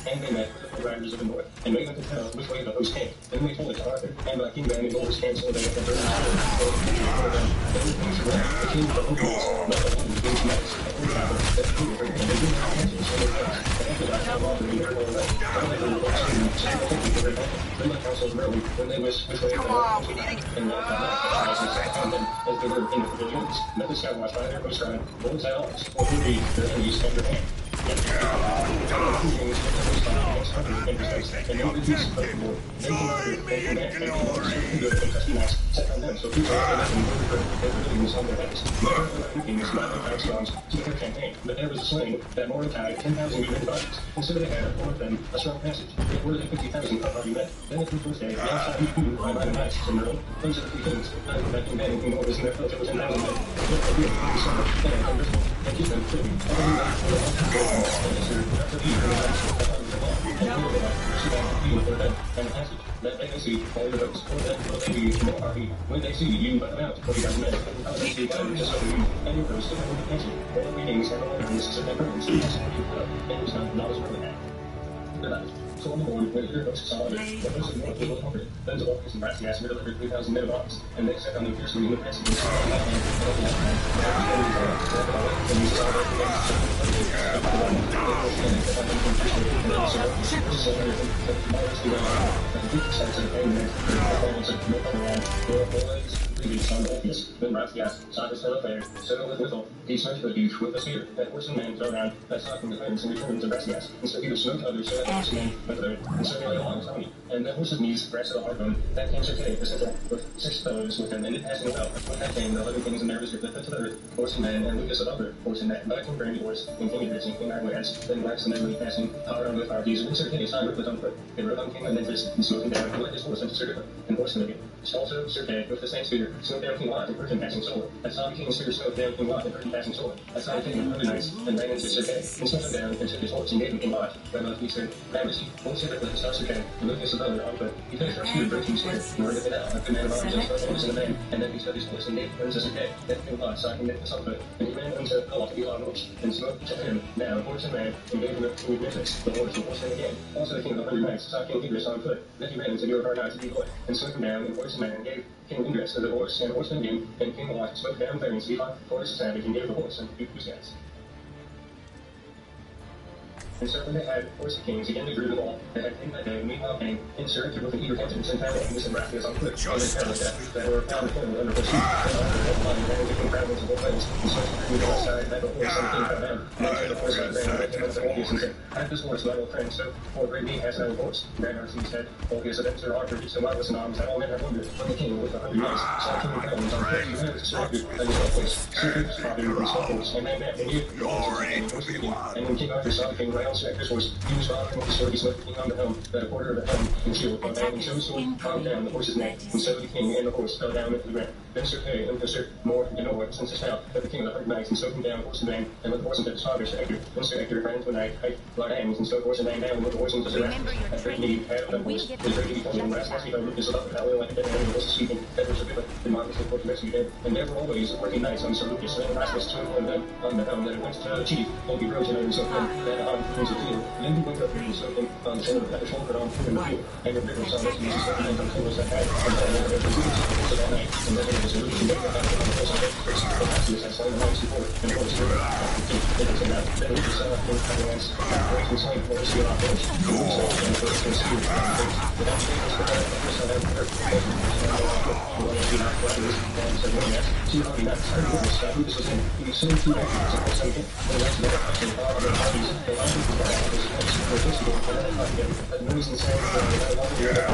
and they met with the riders of the north, and they went to tell which way the host came. Then they told it to Arthur, and King Van and Gold canceled they went to the king of the Hoopies, not the King's Knights, when they wish which way the north came, and as they were in the pavilions, met the Skywatch by their coast guard, both sides, or who be their enemies under hand. But there was a sling that Mordecai 10,000 human bodies, and so they had all of them a strong passage. It were 50,000 of already met. Then it was day, the outside who by my knights in the room, those are the three things. Back in bed, who was in their filter was 10,000 men. And keep them free. That they can see all the votes, or that they be no party when they see you but about 40,000 men. How they see God just over you, and your votes to have the answer. All the readings and all the risks of their burdens, and it was not as really that. So on the board, when your votes saw it, the votes of the North were conquered. Then the Walkers and Rats Gas delivered 3,000 men of arms, and they set on them fiercely in the passage. Leaves on the Orpheus, then wraps gas, Cyrus fell affair, settled with whistle, he smashed the beach with a spear, that horse and man fell down, that stopped from the fence and returned to rest gas, and so he was smote others, so that horse and man went there, and so nearly along Tommy, and that horse's knees grasped the hard bone, that came Sir Kay, the central, with 6 fellows with him, and it passing about, with that came the 11 kings and their was lifted to the earth, horse and man, and Lucas above her, horse and man, but King Brandy horse, and King Idris, and King Ironlance, then wax the memory passing, power on with our keys, and Sir Kay signed with his own foot, they rode on King Memphis, and smote him down, and led his horse into Sir Griffin, and horse him again. Also, Sir Kay, with the same spear, smote down King Lot, and hurt him passing sword. That's how the King's spear smote down King Lot, and hurt him passing sword. That's how the King of the Knights, and ran into Sir Kay, and smote him down, and took his horse, and gave him King Lot. Then both he said, Majesty, won't Sir Griffin stop Sir Kay, and Lucas above her on foot. He finished our spear, breaking spear, and rode it out, like the man of arms, just horse in the man, and then he took his horse, and gave him to Sir Kay. Then King Lot saw King Memphis on foot, and he ran unto Lot, the Elon horse, and smote to him, down, horse and man, and gave him to King Memphis, the horse, and horse him again. Also the King of the 100 Knights saw King Idris on foot, then he ran to New Knights to decoy, and smote him down, and horse and man, and gave King Idris to the horse, and horseman again, and King Lot smote down Clarence, the horse savage, and gave the horse, and whose guys. And so when they had horse kings again they drew them all, they had king that day, meanwhile came insurrected with an eager countenance and family, and this and Raphael's on foot, and they found that were found him under the sheep, and all the red blood, and ran to King Crowdlands of both ways, and so he was outside, and that the horse and the king fell down, and then the horse got down, and came up to Orpheus and said, I have this horse, my old friend, so for great need has no horse. Ran Arcee said, Orpheus of Sir Arthur, so marvelous in arms, that all men have wondered, when the king with 100 knights, saw King Crowdlands on foot, and was selected, and was well placed, Sir Arthur's father with his horse, and man met, and he and when King Arthur saw the king right on Sir Arthur's horse, he was riding with the sword, he smote the king on the helm, that a quarter of the helm and shield fell down, and so the sword caught down the horse's neck, and so the king and the horse fell down into the ground. Then Sir Kay and Sir More and Noah, since his mouth, that the king of the 100 knights, and so him down horse and man, and let the horse into his father, Sir Hector. Then Sir Hector ran into a knight, right hands, and so horse and man down, and let the horse into Sir Hector. At great need, had on the horse, his great need told him, last he found Lucas above the valley, like a dead man, and the horse speaking, that was a bit and marvelous report to rescue him. And there were always working knights on Sir Lucas, and last was two of them on the helm, that it went to the chief, and he rose and so him, that on things of field. Then he went up and so him on the center of the shoulder on in the field, and the river saw this, and Jesus said, and on tables that had, and then there was so that night, and then there was a Lucas, and then the horse of it, and Atlas had slain the knights before, and the horse of it, and it came out, then Lucas saw the Atlas, and the horse was slain for his on horse, and the horse and the horse was speared, and the horse, without saying this, but the horse had ever heard, and said, well, yes, see how he got started with this stuff, Lucas was in, he was soon too back, so horse and again, and the rest of the action, all of the parties, they all did the rest of this horse, were visible, and then I again, but the reason saying that I wanted to hear about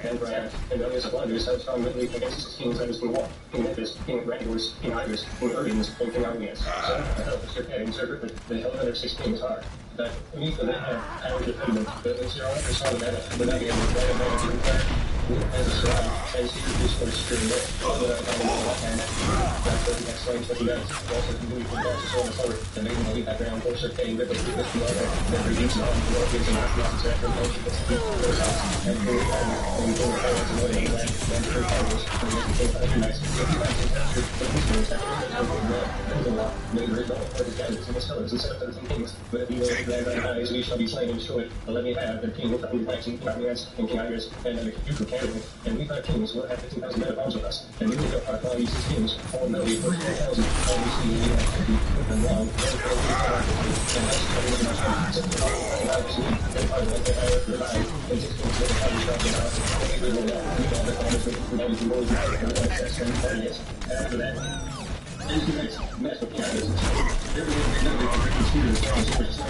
and Brad, and others of wonders how strong Ridley against his kings and his king War, King Memphis, King Randors, King Iris, King Urians, and King Armias. So, I hope Sir Kay and Sir Griffin, they held other 6 kings hard. That beneath them they had power to defend them, but when Sir Arthur saw the battle, the knight and the man of the empire, as a shrine, and he reduced for his stream there, but I found him on the left hand, that's what he exclaims what he does. Also, he moved from God's sword and sword, and made him leave that ground for Sir Kay and Griffin, who was the other, then reduced him on the Lord, gives him out the officer after the motion, gets to keep those house, and King King Powers, and what he land, and King Powers, and the King of the Knights, and he lands his capture, but his kings after him, and the law, made the result of his gathers and his fellows, and set up 13 kings, but if he will land on eyes, we shall be slain and destroyed, but let me have the king with the 100 knights, and King Armias, and King Iris, and the Duke of Canterbury, and we 5 kings will have 15,000 men of arms with us, and we will go our 5 these kings, 4 million, 4,000, and we see we have 50 with them long, and that's coming in our hands, and I see, and I will get out of the line, and 6 kings will have the house, and we will know, we got the promise with every single one, and the access, and yes, after that, and he makes mess with the others, everyone they know they can bring students down, so it's just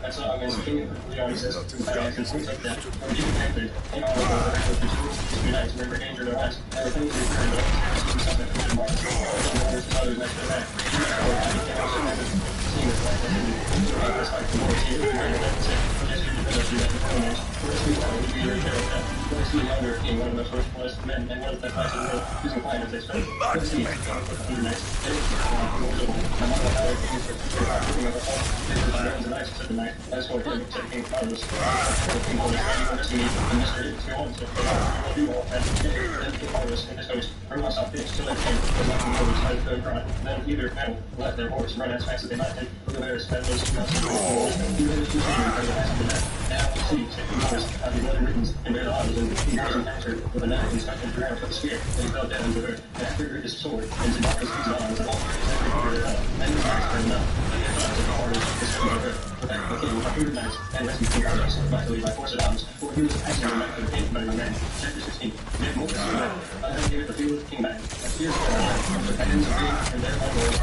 that's all I'm going to say. We always says to the answers, things like that. Or even method, and all of the actual pursuits, be nice, remember danger their lives. Everything is returned, but it's something that we mark. Others next to that. Or I can also have it seen as like that's like the more here, and that's it. But yes, you can do that with owners. First, we want to be very careful that. First, we wonder being one of the first blessed men, and one of the class of the world, using clients as they Let's see. Nice. I'm not how everything is putting up a whole. This is nice, such a nice. That's what we're taking Carlos. People are listening and Mr. It's going to do all that. Then Carlos and this goes, bring us off this till it came. There's nothing more inside the front. Then either now let their horse run as fast as they might take. Look at there, spend those 2 months. You really should now see, taking horse, have the bloody ribbons, and their eyes, and he was captured with a knife and stuck him around with a spear. And he fell down into her, and after his sword, and Zamarcus his arms, and all his every quarter, and his eyes turned up. And he thought the horse was coming to her. protect the king with 100 knights and rescue King Carlos, vitally by force of arms, for he was accidentally met for the king by the man. Chapter 16. Yet more I gave it the field of the king back. Here's the companions of king and their own lords,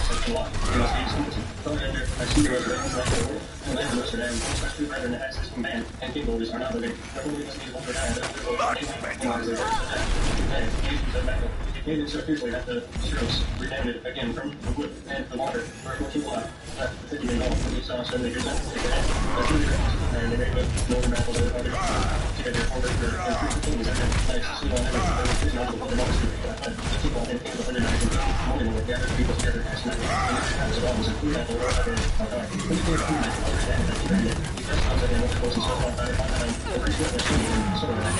said the law. You must be submitted. Under, I see the resurrections like the world, and land of Amsterdam, especially brethren that access from man, and king lords are not living. The holy must be over down, it is so fiercely that the strokes rebounded again from the wood and the water, where it was alive. That the 50 men all from each saw 70 years old, take the head. That's really great. And they made the northern map of the other together over their kings and nice to see on everything. There was not the monster. The people in the 100 nights and morning would gather people together as night. And the house of arms and food apple were out there. When you food night, understand that you read it. He just comes in and looks close and stuff on fire on time. The first witness to me and sort of that.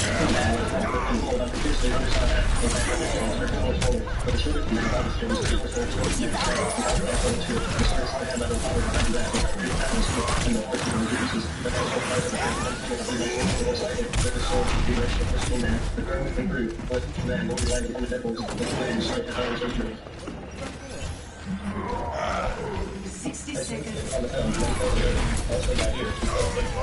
And hold on to fiercely understand that. In fact, but the shorter community of the students is referred to as the stars I have other power behind that and the personal reduces the national part of the soul be rich of Christian man, the grown and grew, but man will be landing on the devils, the flame straight to our judgment. 60 seconds. On the film, also got here,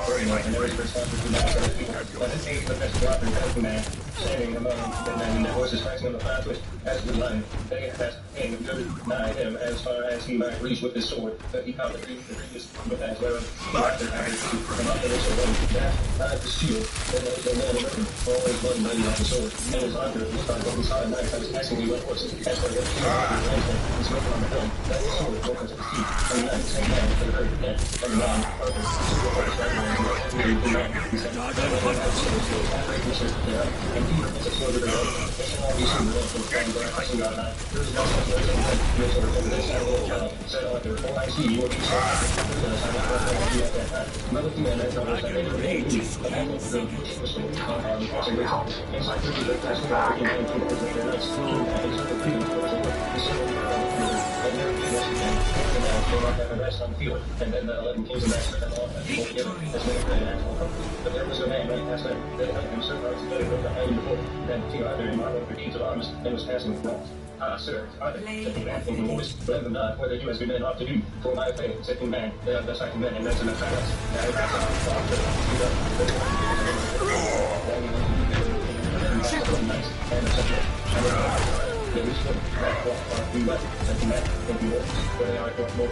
very much, and there is responsible to that sort of people. But this ain't the best rock and man, standing among the men and the horses fighting on the path which, as the lion, they had king good nigh him as far as he might reach with his sword, but he caught the previous with that whereof he might have had to come up and also one that the shield, and those are men and women, always one mighty on the sword, and his honor was on both sides of the knife. I was asking you what horses, as for the king was written on the film, that the sword broke into the feet, and the knight same man for the very dead, and the man, Arthur, the horse right away, and the man, he said, and he was a sword of the road, they should all be seen the world from time, but I see God, there is no such way as no sort of this and little child, said Arthur, oh, I see you will be so happy, because I'm not going to be at that time. Another thing that tells us that they were able to, but I don't think the sword, passing way top, inside the river, as the water came into the river, and that's true, and it's the freedom to the sword, and there he was again, and now came up and rest on the field, and then the 11 kings and master them all that people together, as they were in actual company. But there was a man right past them, that had him so far together with the hand before, that King Arthur in marveled for deeds of arms, and was passing wrong. Ah, sir, Arthur, said King Man, thinking voice, let them not, whether you as good men ought to do, for my faith, said King Man, they are best acting men, and that's enough for us. Now he passed on, so Arthur, he does, they reached them, that walked we went, said King Man, thinking voice, for they are more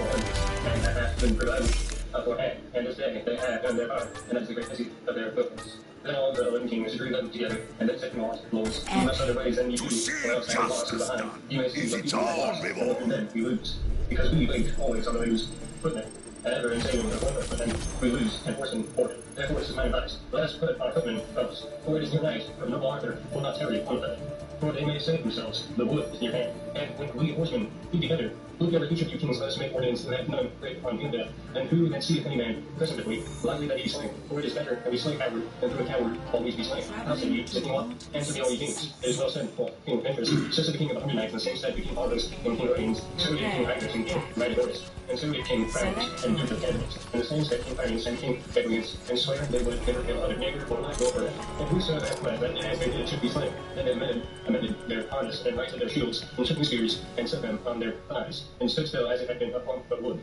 and that hath been provided beforehand, and this day they have done their part, and that's the great mercy of their equivalents. Then all the 11 kings agreed them together, and then said Lord, Lords, you must other ways than you do, or else have lost behind. You may see what people have lost, and what then we lose. Because we wait always on the lose footmen, and ever in saving the former, but then we lose, and horsemen for it. Therefore this is my advice. Let us put our footmen first, for it is your night, for noble Arthur will not tarry one them. For they may save themselves, the wood is in your hand. And when we horsemen be together, whoever each of you kings let us make ordinance and have none great upon him death, and who then seeth any man present of we, likely that he be slain. For it is better that we slay coward than through a coward always be slain. How say ye, said King Lot? Answer me all ye kings. It is well said, for King of Interest, so said the king of the 100 knights, and the same said King Argos and King Raines, so did King Agnes and King Rhinodoris, and so did King Franus and Duke of Candace, and the same said King Franus and King Edwins, and swear they would never kill other neighbor or not go for it. And whosoever hath fled, that as they did should be slain. Then they amended their harness and righted their shields, and took their spears, and set them on their thighs, and stood still as it had been upon the wood.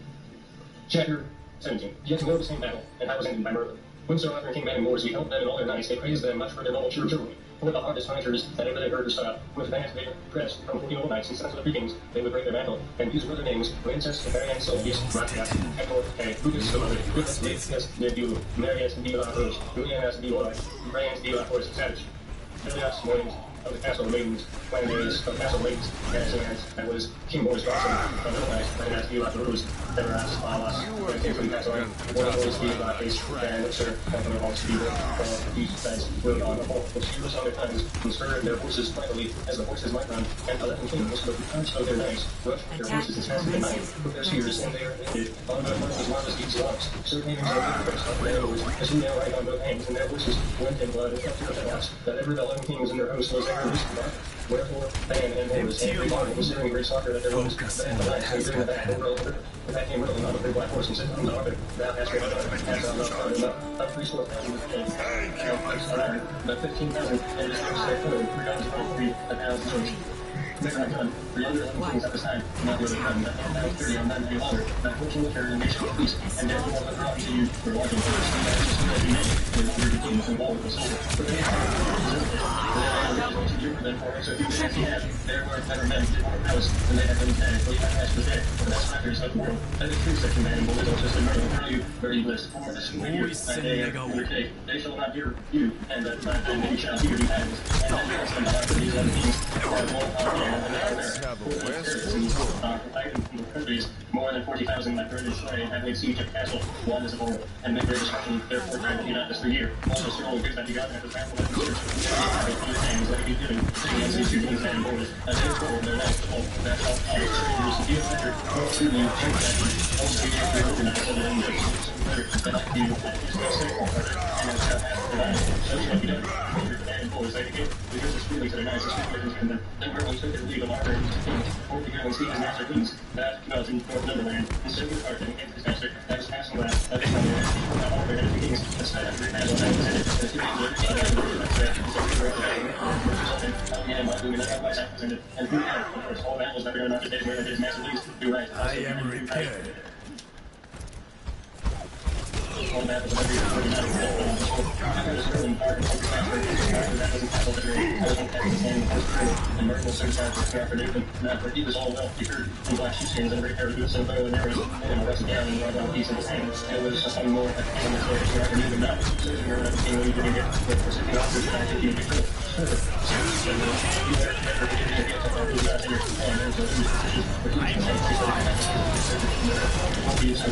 Chapter 17. Yet to know the same battle, and how was ended by murder. When Sir Arthur and King Man and Wars beheld them and all their knights, they praised them much for their noble chivalry. For the hardest fighters that ever they heard or saw, with that they pressed from 40 noble knights and sons of the three kings, they would break their mantle, and these were their names: Princess Marianne Soldius, Rathias, Hector, and Brutus the Mother, Brutus Livius, Nebu, Marius de la Roche, Julianus de Ora, Brian de la Forest Savage, Ilias Mornings of the Castle Maidens, Flanders of the Castle Maidens, and that was King Boris Dawson, of the Knights, Flanders de la Rose, Deveras, Alas, when came from the castle, one of those de la Ace, and Sir Anthony of all speed, these guys rode on the whole, which he was on their times, and spurred their horses finally, as the horses might run, and 11 kings, with the punch of their knights, rushed their horses as fast as they might, with their spears, and they are ended on the horses' marvelous deeds of arms. Sir David said the first of their lords, as we now ride on both hands, and their horses went in blood, and kept to the loss, that ever the 11 kings and their host was ever loosed blood. Wherefore, man and horse, and every morning, considering great slaughter that there was, and the knights, and during the battle, and that came rolling on the big black horse, and said unto Arthur, thou hast read hast thou not found enough, of 3,000 with kings, and Christ iron, but 15,000, and his house set forward, 3 guns upon 3, 1,000 church. Better not done. For younger things at this time, not the other time. That 30 on that any longer. That 14 military and nation police, and therefore the problem to you for watching first. And that's just what you make. For longer beginnings involved with soul. But they so if you chance he had, there were better men did more palace than they had been dead. Well, you have asked the dead, for the best factors of the world. That is true, such a man, but with just a murder for you, where you list. For this and here, that day and your day, they shall not hear you, and that time they shall hear you hands. And then there is some of these other things that are more powerful and they are there. For the citizens provided from the countries, more than 40,000 that British slay have laid siege of castle, one is of old, and make great destruction, therefore trying to be not this for year. Also, sir, all the goods that you got at the battle of the church, things that you doing, and since you things and boys, as they told their last of all, that's how all the soldiers be a better, more to the infection, also be able to organize other than the better than I do, and it's no simple, and it's not after that, so you know, you don't, and boys, they get, because it's really to the nicest people, and then we're going to take the lead of our king, or to go and see his master kings, that dwells in North Neverland, and so good heart, and his master, that is passing last, that is not the rest, not all their enemies kings, that's not every man, that is in it, and if you and who had, of course, all animals that are not today where his master leads. You're right. I am repaired. All that was every and Merkel soon started to prepare for Newton. For he was all well figured in black sheepskins and repaired goods and bow and arrows, and rested down and brought down peace in his hand. And it was something more at the end of the story to Newton now. So you remember that the king when you didn't get with for 60 officers, and I think you would be good. You never get to talk to that in your hand, and so he was but he was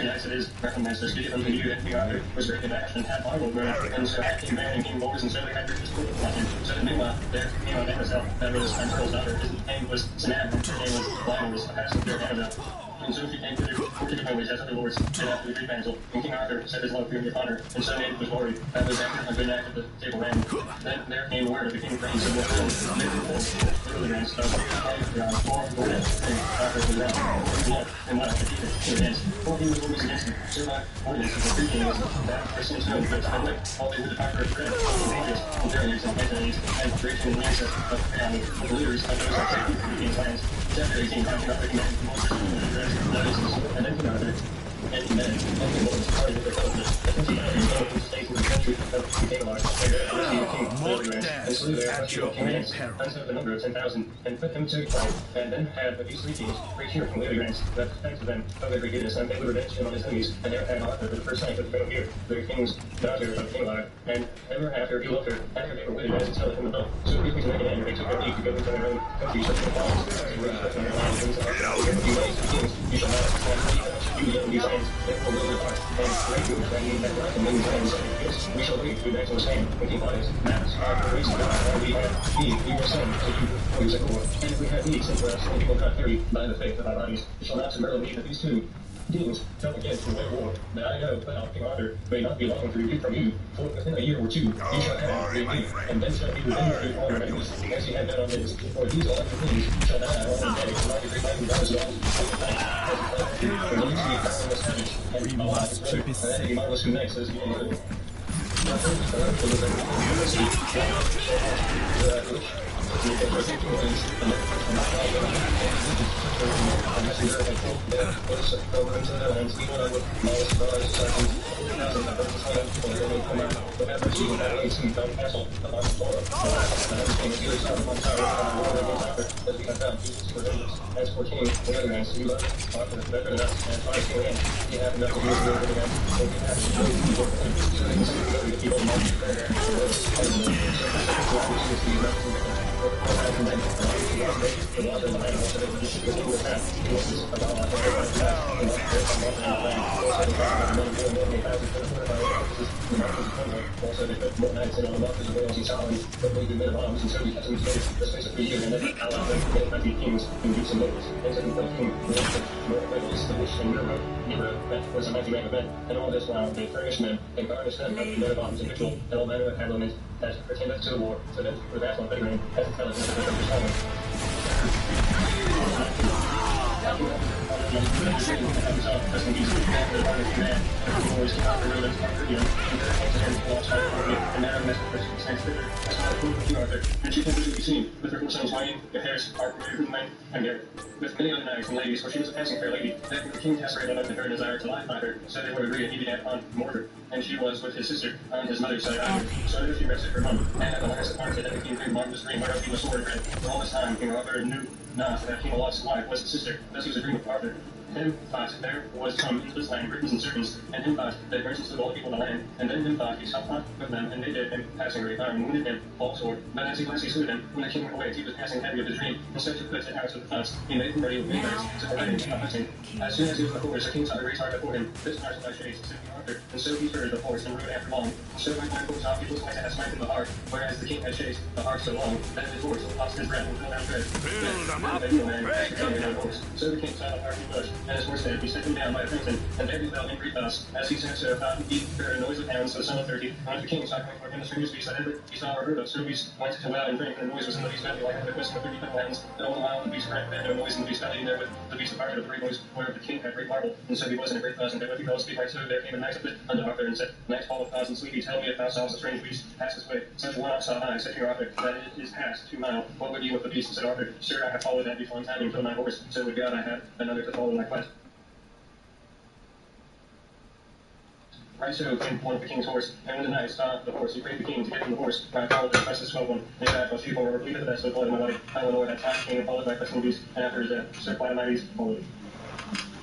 as it is recognized as given to you that the author was very action had Bible growth, and so acting man and king boys and so they had British school nothing. So meanwhile, there came on Annabelle, that was Ansel's daughter, his name was Sanab, and her name was Lionel, was the pastor of Annabelle. And so she came to the families as other lords, and after the great council, and King Arthur set his love fear upon her, and so named was glory. That was after a good act of the table ran. Then there came word of the king praise of the world, and they were literally ran stuff, and four and Arthur was down, and left the keeper in the hands. For he was always against him, so my ordinance of the three kings, that person is known, but I like all they would depart for bread, and Aegis, and Darius, and Anthony's, and Rachel and Lisa of the family, of the leaders of those that take the king's lands. Chapter 18, talking about the command, and then Arthur, and men, and the Lord's party with their covenant, and he states in the country of the king of ours, and slew their commands, unto the number of 10,000, and put him to flight, and then had these three kings reach here from Lily Grants, that thanks to them of their forgiveness, and they were redemption on his enemies, and there had Arthur for the first time of the here, the king's daughter of King Lear, and ever after he loved her, after they were wedded as it telleth him above. So he was naked, and they took their leave to go into their own countries of the clouds, and were expecting their lands, and you shall not you young these hands, therefore will depart, and great good that you have left in many hands, yes, we shall leave to back to his hand, when he finds matters are for reason God, and we have need, we will send to you, who is a core, and if we have need sent for us, and we will not carry by the faith of our bodies, we shall not submerge leave that these two kings come again to a war, that I know that King Arthur may not be long to repeat from you, for within a year or two, he shall have great need, and then shall he revenge through all your enemies, as he had done on his, for these all the kings shall die on one day, and like a great mighty God as well, and the least he found was savage, and Allah is better, and that he marvelous who next is even good. As for King, the other man, so you love it, better than us, and far as King Anne, he had enough to do with the other man, and he had to do with people, so they can see the people in the prayer, also they put more nights in on the markers of Wales and Scotland, but they did men of arms, and so we kept them together for the space of 3 years, and then allowed them to get 20 kings and dukes and nobles, and second place king, the witch and Nero, that was a mighty man of men, and all this while they furnished men, and garnished them with men of arms and victual, and all manner of habiliments, that pertaineth to the war, so that for that one figuring, as it telleth in the book of the And she told me to be seen with her 4 sons Wayne, their hairs are Wayne, and Garrett. With many other knights and ladies, for she was a passing fair lady, that the king testified unto her desire to lie by her, so they would agree that he began upon Mordor, and she was with his sister on his mother's side either. So there she rested her mum, and at the last appointed that the king dreamed marvelous dream whereof he was sword read. For all this time King Arthur knew not that King Olaf's wife was his sister, thus he was a dream of Arthur. Him thought there was come into this land Britons and servants, and him thought that merchants of all people in the land, and then him thought he stopped not with them, and they did him passing great harm, and wounded him all sore. But as he last slew him, when the king went away, he was passing heavy of the dream, and so to put the house with the thoughts, he made him ready with midnights, to the wedding of hunting. As soon as he was before, the king saw a great heart before him, this marshal by shades, said King Arthur, and so he spurred the horse and rode after long. So my time goes off, he was like to have smite the heart, whereas the king had chased the heart so long, that his horse lost his breath and fell down dead. So the king saw the heart he pushed, and his horse dead, he set him down by a fountain, and there he fell in great thus, as he sat so about and beat a noise of hounds, so the son of 30, and the king was not coming for him, the strangest beast that ever he saw or heard of, so the beast went to well and drink, and the noise was in the beast's belly like the question of 30 foot hounds, and all the while the beast cracked, and no noise in the beast's belly, and therewith the beast departed of the great noise, whereof the king had great marvel, and so he was in a great buzz, and therewith he fell asleep right so there came a knight of it unto Arthur, and said, Knight Paul of Cause and Sleepy, tell me if thou sawest a strange beast pass this way. Such one saw I, said King Arthur, that it is past 2 miles. What would you with the beast? Said Arthur, Sir, I have followed that before time and killed my horse, so would God I had another to follow in my quest. Right so came one of the king's horse, and when the knight saw the horse, he prayed the king to get him the horse. I followed the best of one, and that was she for believe the best of blood in my body. I will know that time king followed by questing beast, and after his death, so quite a mighty beast followed.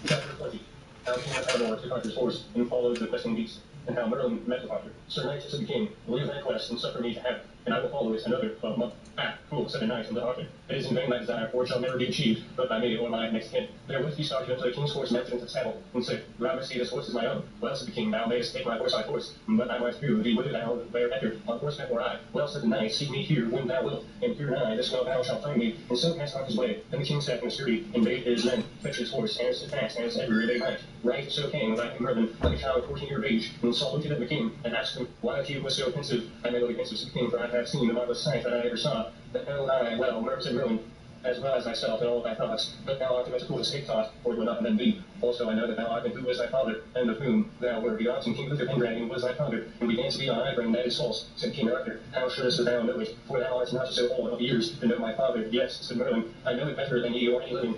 Chapter 20. How King Atlas-Atman took Arthur's horse, and followed the questing beast, and how Merlin met with Arthur. Sir Knight, said the king, leave that quest, and suffer me to have it, and I will follow it another 12 months. Ah, fool, said the knight unto Arthur, it is in vain my desire, for it shall never be achieved, but by me or my next kin. Therewith he started unto the king's horse, mounted into the saddle, and said, Rather see this horse is my own. Well, said the king, thou mayest take my horse by force, but I might prove thee whether thou bear better on horseback or I. Well, said the knight, seek me here when thou wilt, and here nigh this well thou shalt find me. And so passed on his way. Then the king sat in the sturdy, and bade his men fetch his horse, as fast as ever they might. Right so came like Merlin, like a child of 14 years of age, and Saul looked at the king, and asked him why he was so pensive. I may look pensive, said the king, for I have seen the marvelous sight that I ever saw. But know I well, said Merlin, as well as thyself and all thy thoughts, but thou art the most foolish escape thought, for it would not then be. Also I know that thou art, and who was thy father, and of whom thou wert begot, and King Uther Pendragon was thy father, and began to be on Iron, that is false, said King Arthur. How shouldst thou know it? For thou art not so old of years to know my father. Yes, said Merlin, I know it better than ye or any living.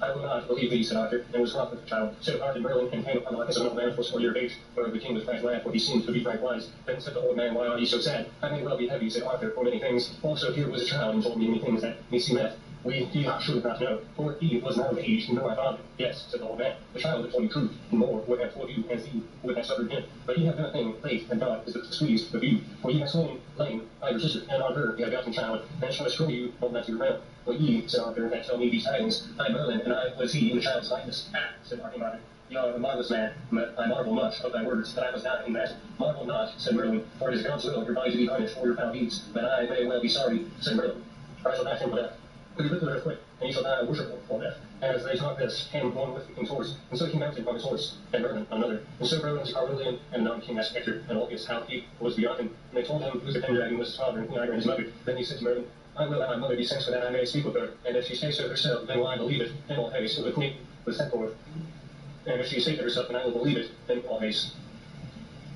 I will not believe thee, said Arthur, and was wroth with the child. So departed Merlin, and came upon the likeness of an old man 40 years of age, whereof the king was right glad, for he seemed to be right wise. Then said the old man, Why are ye so sad? I may well be heavy, said Arthur, for many things. Also here was a child, and told me many things that me seem met. He should not know, for he was not of age to know my father. Yes, said the old man, the child had told me truth, and more would have told you, as he would have suffered him. But he hath done a thing late, and God is displeased with you. For ye have slain Lane, my sister, and on her ye have gotten child, and shall destroy you, hold not to your realm. But ye, said Arthur, that tell me these tidings, I Merlin, and I was he in the child's likeness. Ah, said Arthur, ye are a marvelous man, but I marvel much of thy words, that I was not in that. Marvel not, said Merlin, for it is God's will your body to be punished for your foul deeds, but I may well be sorry, said Merlin. For I shall not temple death. But he lifted her quick, and he shall die worshipful for death. As they talked this, came one with the king's horse, and so he mounted on his horse, and Merlin on another. And so rode unto Carwillian, and anon King asked Hector, and Orpheus how he was begotten. And they told him Uther Pendragon was his father, and King Iron his mother. Then he said to Merlin, I will that my mother be sent so that I may speak with her, and if she say so herself, then will I believe it, and all haste. So the queen was sent forth. And if she say to herself, then I will believe it, then all haste.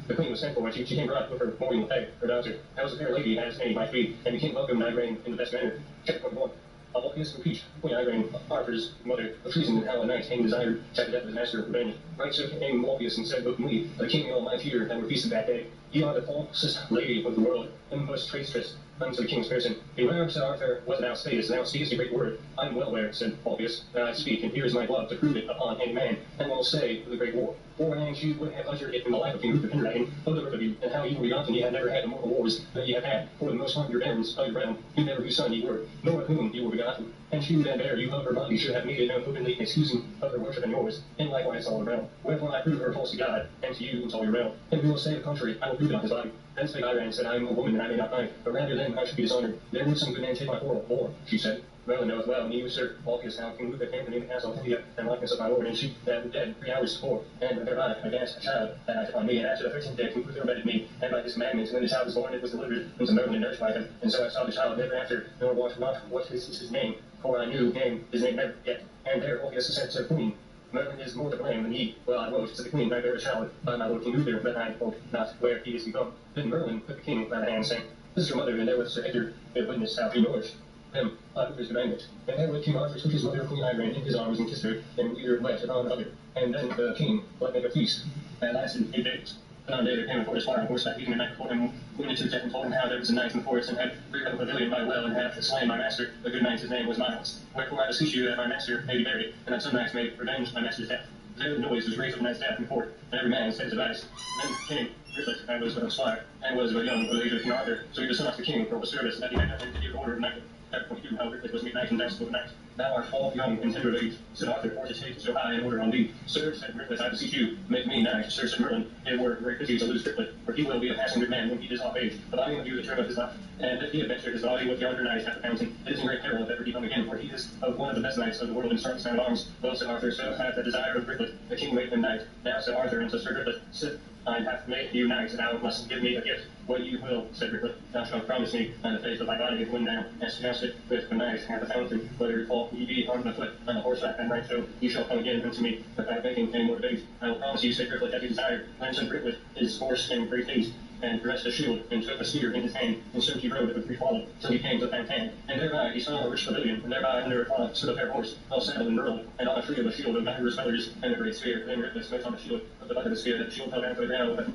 The queen was sent for, and she came brought with her mourning peg, her daughter. That was a fair lady, as any might be, and the king welcomed Igraine in the best manner. Chapter 21. Orpheus impeached Queen Igraine, Arthur's mother, of treason, and how a knight king desired to have the death of his master revenged. Right so came Orpheus and said openly, the king and all my fear that were feasted that day, ye are the falsest lady of the world, and most traitress unto the king's person. Beware, said Arthur, what thou sayest. Thou speakest a great word. I am well aware, said Orpheus, that I speak, and here is my blood to prove it upon any man, and will say the great war. Forehand you would have uttered it in the life of King Uther Pendragon, of the birth of you, and how you were begotten, ye had never had the mortal wars that ye have had, for the most part of your barons of your realm, you never whose son ye were, nor of whom you were begotten. And she that bare you of her body should have made it known openly, excusing of her worship and yours, and likewise all the realm. Wherefore I prove her false to God, and to you and all your realm. And who will say the contrary, I will prove it on his body. Then spake Igraine, said, I am a woman, and I may not find, but rather than I should be dishonored. There would some good man take my quarrel, or, she said, Merlin knoweth well, and you, sir, Orpheus, how King Uther came to me to cast off Lydia, and likeness of my lord, and she that was dead 3 hours before, and thereby I danced a child that night upon me, and after the 13th day King Uther abetted me, and by his commandments, when the child was born, it was delivered unto Merlin and nursed by him, and so I saw the child never after, nor wot not what is his name, for I knew his name never yet. And there Orpheus said to the queen, Merlin is more to blame than he. Well, I won't, said the king, I bear a challenge by my lord King Uther, that I will not where he is become. Then Merlin put the king by the hand, saying, This is your mother, and there was Sir Edgar, the witness how he nourished him by Uther's commandment. And therewith King Arthur took his mother, Queen Igraine, in his arms and kissed her, and Uther wept upon other. And then the king let make a feast that lasted 8 days. And on a day there came a forest fire on horseback, he came back before him, went into the tent and told him how there was a knight in the forest, and had reared up a pavilion by a well, and had slain my master, a good knight, his name was Miles. Wherefore I beseech you that my master may be buried, and that some knights may revenge my master's death. There the noise was raised of the knight's death in the court, and every man said his advice. Then came Griffith, and was but a squire, and was but young of the age of King Arthur, so he besought the king for the service that he might have him to give order of knighthood. Therefore he knew how Griffith was made knight and damsel of knight. Thou art all young and tender of age, said Arthur, for to take so high an order on thee. Sir, said Griffith, I beseech you, make me knight. Sir, said Merlin, it were great pity to lose Griffith, for he will be a passing good man when he is of age, but I will do the term of his life. And if he adventure his body with yonder knight at the fountain, it is in great peril if ever he come again, for he is of one of the best knights of the world in strongest man of arms. Well, said Arthur, so hath the desire of Griffith, the king made him knight. Now, said Arthur unto Sir Griffith, sit, I have made you knight, and thou must give me a gift. What you will, said Griffith, thou shalt promise me, on the faith of thy body, when thou hast cast it with the knight at the fountain, whether it fall ye be on the foot, on the horseback, and right so, ye shall come again unto me, without making any more debate. I will promise you, said Griffith, that you desire. Then said Griffith, his horse in great haste, and dressed a shield, and took a spear in his hand, and so he rode with 3 followed, till he came to the fountain. And thereby he saw a rich pavilion, and thereby under a stood a fair horse, well saddled and girdled, and on a tree of a shield of divers colors, and a great spear. Then Griffith smote on the shield of the butt of the spear, that the shield fell down to the ground with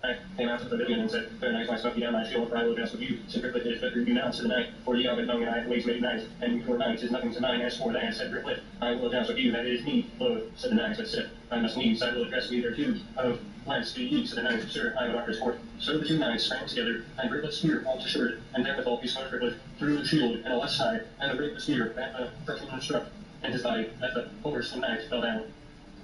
I came out of the pavilion and said, Fair knight, I smote you down my shield, for I will dance with you. Said Griffith, it is better you now, said the knight, for ye are but young, and I have ways made knights, and your knight is nothing to mine. As for that, said Griffith, I will dance with you, that it is me. Lord, said the knight, but sit, I must needs, I will address me thereto. Of whence do ye, said the knight, Sir, I am Arthur's court. So the 2 knights sprang together, and Griffith's spear fell to short, and therewithal he smote Griffith through the shield in the left side, and the great spear at the front struck, and his body at the horse and knight fell down.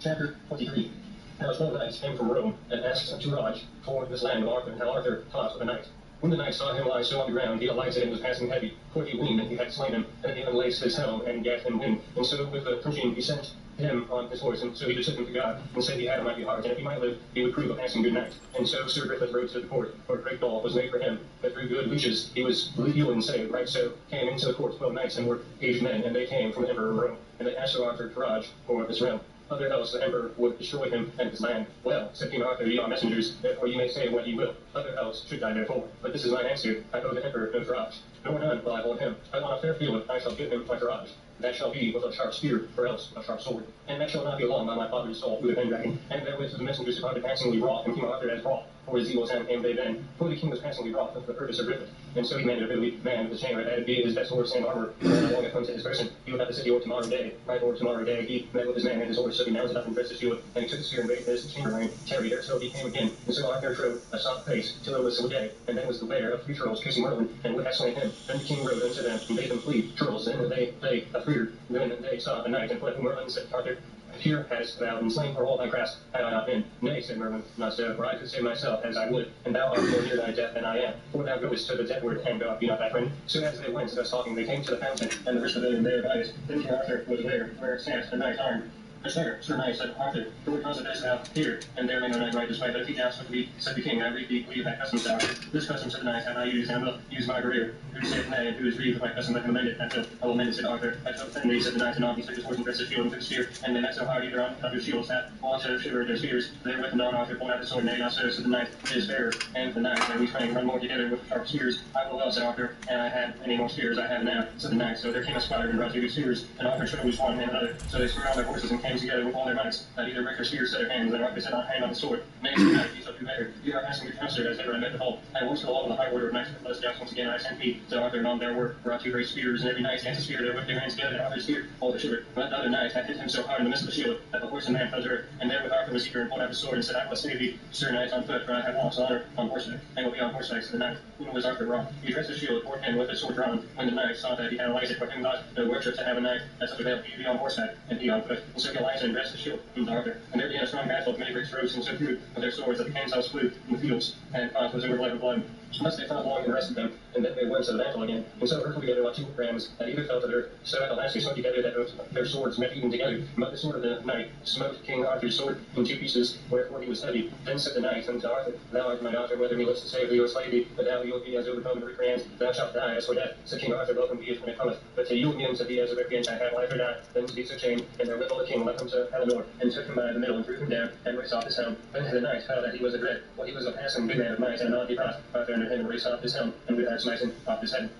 Chapter 23. Now 12 knights came from Rome, and asked unto Raj for this land of Arthur, and how Arthur fought with the knight. When the knight saw him lie so on the ground, he alighted and was passing heavy, for he weened that he had slain him, and he unlaced his helm, and gat him wind. And so with the preaching he sent him on his horse, and so he betook him to God, and said he had a mighty heart, and if he might live, he would prove a passing good knight. And so Sir Griffith rode to the court, for a great doll was made for him, but through good leeches he was healed and saved. Right so came into the court 12 knights, and were aged men, and they came from the emperor of Rome, and they asked Sir Arthur to Raj for his realm. Other else the emperor would destroy him and his land. Well, said King Arthur, ye are messengers, therefore ye may say what ye will. Other else should die therefore. But this is mine answer, I owe the emperor no Raj, nor none will I hold him. I want a fair field, I shall give him my Raj. That shall be with a sharp spear, or else with a sharp sword. And that shall not be long by my father's soul through the pendragon. And therewith the messengers departed passingly wroth, and King Arthur as wroth. For his evil time came they then. For the king was passingly wroth with the purpose of Griffith. And so he made a goodly man with a chamber, that it be his best horse and armor. And how long it comes to his person, he would have the city or tomorrow day. Right or tomorrow day he met with his man and his horse, so he mounted up and dressed his shield, and he took the spear and bade his chamber and tarried there till he came again. And so Arthur trode a soft pace till it was the day, and then was the lair of 3 trolls chasing Merlin, and would have slain him. Then the king rode unto them, and bade them flee. Trolls then they feared. Then they saw the knight, and fled. Merlin said to Arthur, Here hadst thou been slain for all thy craft, had I not been. Nay, said Merlin, not so, for I could save myself as I would, and thou art more near thy death than I am. For thou goest to the deathward, and God be not thy friend. So as they went thus talking, they came to the fountain, and the rich pavilion there by it. Then King Arthur was there, where sat a knight armed. Sir, Sir Knight, said Arthur, for what cause didst thou here? And there may no knight right this way, but if he doubts with me, said the king, I read thee, leave thy custom, said Arthur. This custom, said the knight, have I used, and will use my career. Who saith nay, and who is grieved with my custom, let him amend it. And I will amend it, said Arthur. I shall offend thee, said the knight, and on he took his horse and dressed his shield and took his spear, and they met so hard either on their shields that all to shiver their spears. Therewith and on Arthur pulled out his sword, nay, not so, said the knight, it is fairer. And the knight, and we sprang run more together with sharp spears. I will well, said Arthur, and I had any more spears I have now, said the knight. So there came a squire and brought 2 good spears, and Arthur chose one and another. So they spurred on their horses and came together with all their might. That either wrecked their spears to their hands, and Arthur said not hand on the sword. Nay, said the knight, ye shall do better. You are asking good counsel, as ever I met the whole. I once go all in the high order of knights, but let us joust once again. I sent me, said Arthur, and on there were brought 2 great spears, and every knight stands a spear there with their hands together, and Arthur's spear all to shiver. But the other knight had hit him so hard in the midst of the shield that the horse and man fell to earth. And therewith Arthur was eager and pulled out his sword, and said, I will save thee, Sir Knight, on foot, for I have lost honor on horseback, and will be on horseback, said the knight. When was Arthur wroth? He dressed his shield toward him with his sword drawn. When the knight saw that he had alighted, for him not no worship to have a knight at such a veil, he be on horseback, and he on foot. And so he alighted and dressed his shield to Arthur. And there began a strong battle of many great strokes, and so few of their swords that the cannons flew in the fields, and fought was over blood and blood. Thus they fought long and rested them, and then they went to the battle again. And so hurtled together like two rams, that either fell to earth. So at the last they smote together that their swords met even together. But the sword of the knight smote King Arthur's sword in two pieces, wherefore he was heavy. Then said the knight unto Arthur, Thou art my daughter, whether me lives to save thee or slay thee, but thou wilt be as overcome and recreant, thou shalt die as for death. Said King Arthur, Welcome be it when it cometh, but to yield me unto thee as a recreant, I have life or die. Then to be so chained, and there withal the king left him to Eleanor, and took him by the middle and threw him down, and raced off his helm. Then the knight found that he was a dread, well he was a passing good man of might, and not he brought Arthur under him and raced off his helm, and with that smite off his head.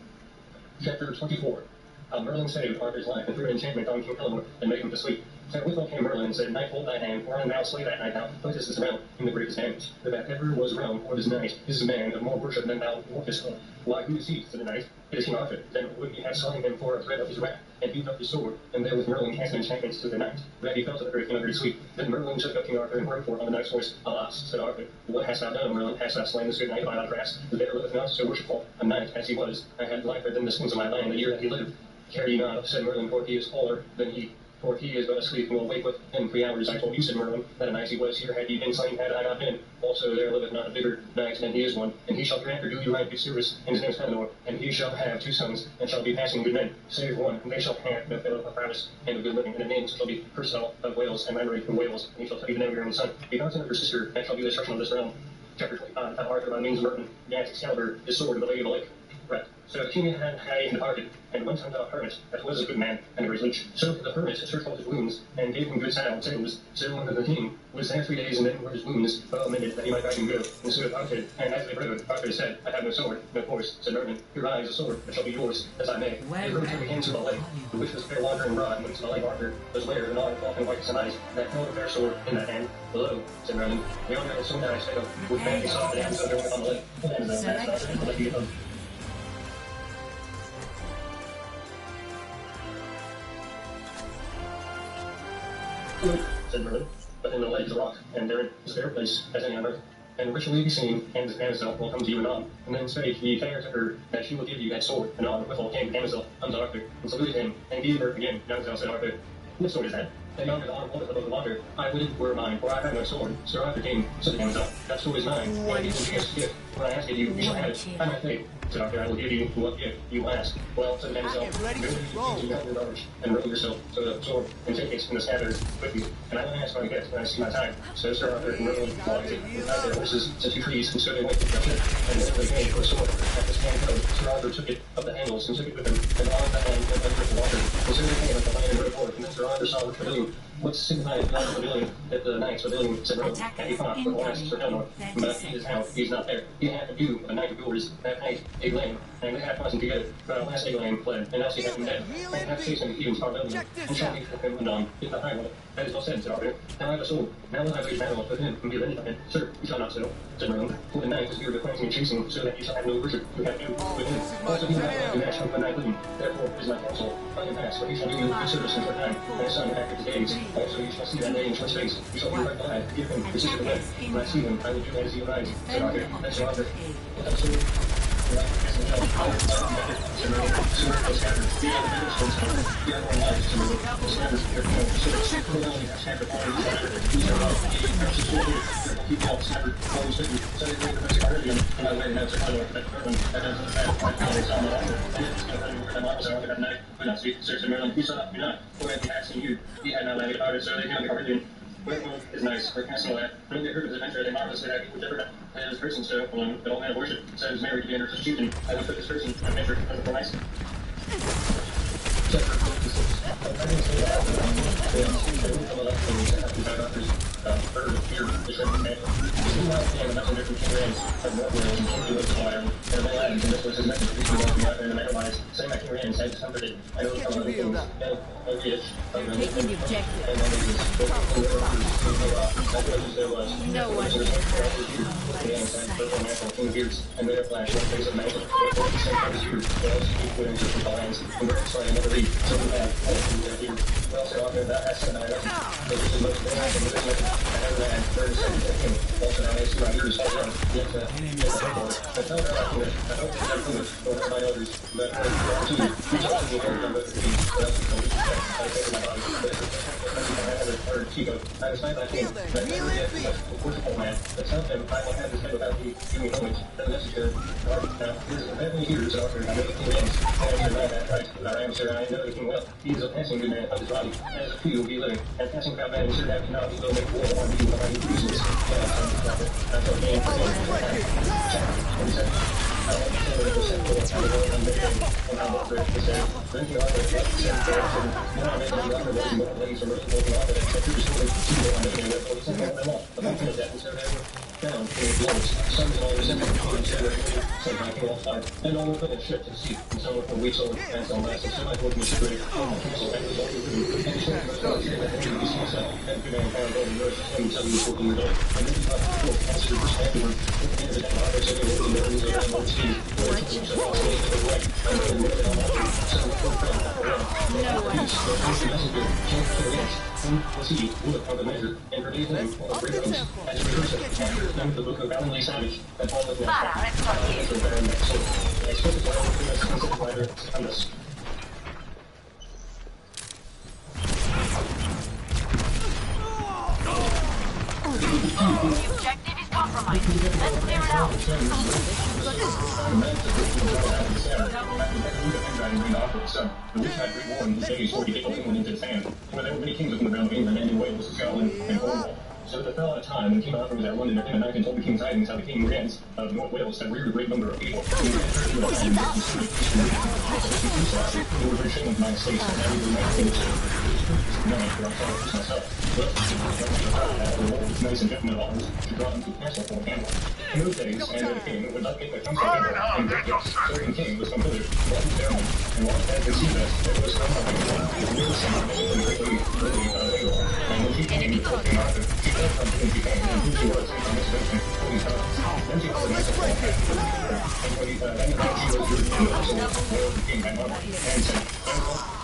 Chapter 24. How Merlin saved Arthur's life and threw an enchantment on King Eleanor and made him to sleep. Therewithal came Merlin and said, Knight, hold thy hand, for I now slay that knight now. Putest this realm in the greatest damage. That ever was realm or this knight is a man of more worship than thou workest. Why, who is he? Said the knight. It is King Arthur. Then would he have slain him for a thread of his wrath, and beat up his sword, and therewith Merlin cast enchantments to the knight, that he fell to the earth in a great sleep. Then Merlin took up King Arthur and rode forth on the knight's horse. Alas, said Arthur, what hast thou done, Merlin? Hast thou slain this good knight by thy grass? There liveth not so worshipful a knight as he was. I had lifer than the skins of my land the year that he lived. Care ye not, said Merlin, for he is taller than he. For he is but asleep, and will wake with him 3 hours. I told you, said Merlin, that a knight he was here had he been slain, had I not been. Also there liveth not a bigger knight than he is one, and he shall hereafter do you right good service, and his name is Eleanor, and he shall have 2 sons, and shall be passing good men, save one, and they shall have no fellow of prowess and of good living, and the names shall be Percival of Wales, and Memory from Wales, and he shall tell you the name of your own son. Be not of her sister, and shall be the destruction of this realm. Chapter 25. How Arthur by means of Merlin gat Excalibur, his sword, the Lady of the Lake. Right. So the king had departed, and went unto a hermit that was a good man, and a great leech. So the hermit searched all his wounds, and gave him good salves. So unto the king was there 3 days, and then were his wounds well mended, that he might ride him go. And so departed, and as they rode, Arthur said, I have no sword, no horse. Said Merlin, Here is a sword, that shall be yours, as I may. They rode till they came to the lake, which was fair water and broad, and went to the lake Arthur was where an arm falcon white as ice, that held a fair sword in that hand. Below, said Merlin, the owner had so nice fail, with man he saw the hand, so there went on the lake. And then Arthur, and let me get home. Said Merlin, but in the lake is a rock, and therein is a fair place as any on earth. And richly be seen, and Amazil will come to you anon. And then spake he fair to her, that she will give you that sword. And on withal came Amazil unto Arthur, and saluted him, and gave her again. Amazil said Arthur, What sword is that? And yonder the honor holdeth above the water. I would it were mine, for I have no sword. Sir Arthur came, said to Amazil, That sword is mine. Why do you think you gift? When I ask it you, you shall have it. I my faith. Said Arthur, I will give you what gift you ask. Well, said Amazil, go to your knowledge, and roll yourself to the sword, and take it in the scabbard with you. And I will ask my gift when I see my time. So Sir Arthur and Merlin walked it without their horses to 2 trees, and so they went to fetch it. And then they came for a sword. At this hand code, Sir Arthur took it of the handles, and took it with him, and on the hand went under the water. And so they came at the land and rode forth, and then Sir Arthur saw which pavilion. What signified not the pavilion, that the knight's pavilion, said Merlin, and he fought with last Sir Eleanor, but he is now, he is not there. He had to do with a knight of yours, that knight, Eglaine, and they had fought together, but at last Eglaine fled, and now she hath him dead, and hath chased him even to Carmelian, and shall be with him anon, in the highway. That is well said, said Arthur. Now I have a sword, now will I wage battle with him, and be avenged on him. Sir, you shall not so, said Merlin, for the knight is weird of cleansing and chasing, so that you shall have no worship to have to do with him. Also he will not to match with the knight living, therefore is my counsel, let him pass, for he shall do you good service in short time, and his son after his days. Also you shall see that day in short space, you shall be right glad, give him the sister of men. When I see him, I will do as he arises, said Arthur. Then Sir Arthur, what have sword? Is nice, for casting away. When they heard of his adventure, they marvelously happy with different and his person so alone, that all man of worship, said his married to be under such chieftain, I will put this person on measure as for nice. Chapter 26. Taking the objective. No one can and there flash one face of magic, or the same as you, but also keep winning different lines, and we're trying another lead, so we have all of you there here. Well, so Arthur, that has said I love you. This is the most important thing, He is a passing good man of his body, as a few will be living, and passing without man should have not be will make war on you when I use this. Down, some is all resentment, some I can all fight, and all of it ship to the sea, and some for weeks old, and some last, and some I work in shipwreck, and cancel that was all you do, and so much more here that you see yourself, and good man found over yours, and tell you 14 years old, and then you have to go, and so you're afterward, at the end of the day, I say, you're looking at these areas, and see, where it's yourself, all staying to the right, and then you're looking at all that, so we're going to we'll see, we'll look how the measure, and for these things, all the great things, as we rehearse it, and the book of Valiantly Savage, that all of them, The objective is compromised. Let's clear it out. The witch had great war in these days, 40 people England into his hand. Where there were many kings looking around England and Wales, Scotland, and Cornwall. So there fell out of time, and King Arthur was at London in the night and told the king tidings how the king Gens of North Wales had reared a great number of people. He were very ashamed of the United States, and every United States nice and gentlemen of ours to draw them to the castle for a camel. In those days, and the king would not make the council and the certain king was completed, one ceremony, and one had conceived us, it was some of the real ceremony, and when she came, King Arthur, she felt something she came, and who she was, and this person, who he saw. Then she called myself all back, and when he found out she was good, and also where the king had mother, and said,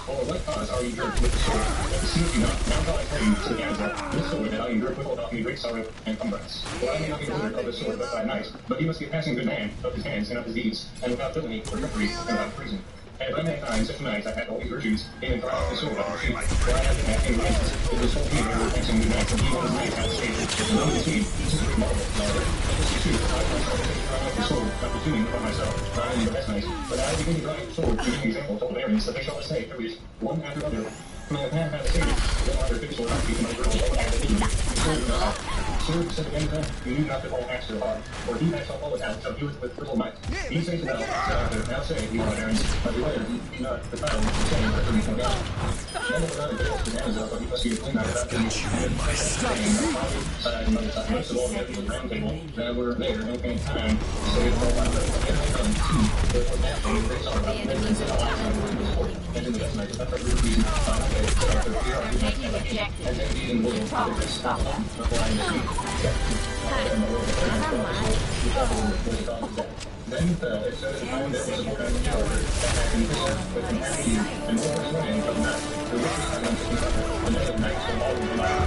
for what cause are you girt with the sword? See you not, now shall I tell you, said Ganza, this sword that I am girt with will not me great sorrow and cumbrance. For I may not be ruler of the sword but by night, but he must be a passing good man of his hands and of his deeds, and without villainy or trickery and without treason. And by mankind, such nights I had all these virtues, in and throughout the sword of the sheep, for I have been acting rights, it was so few that were passing good nights, and he was nice out of state, and none of the team, this is a great marvel, however, but this is true, I myself take the crown of the sword, not presuming upon myself, for I am the best knight, but I begin to drive the sword, to give an example to all barons, that they shall essay, at least, one after other. My man had stated, then Arthur took his sword out, my girl, all at the king, sword, said Ganza, you need not that all acts so hard, for he that shall fall it out shall do it with little might. He says now, said Arthur, now say, you are barons, but beware, be not the title of the same, but from God. Then it was not a veil to Ganza, but he must be a clean out of that thing, and my side and mother side, most of all the other round table, that were there, no pain time, so it all out of it, and I come to, therefore that thing, they saw about the vengeance and all acts of the sword, and in the best night, that's a real reason, and then he in the world, for the best of all, before I am then he fell, it said at the time there was a board on the tower, that had been kissed, but from half a year, and more was running from that, the richest time unto the other, and then at night, so all of the life,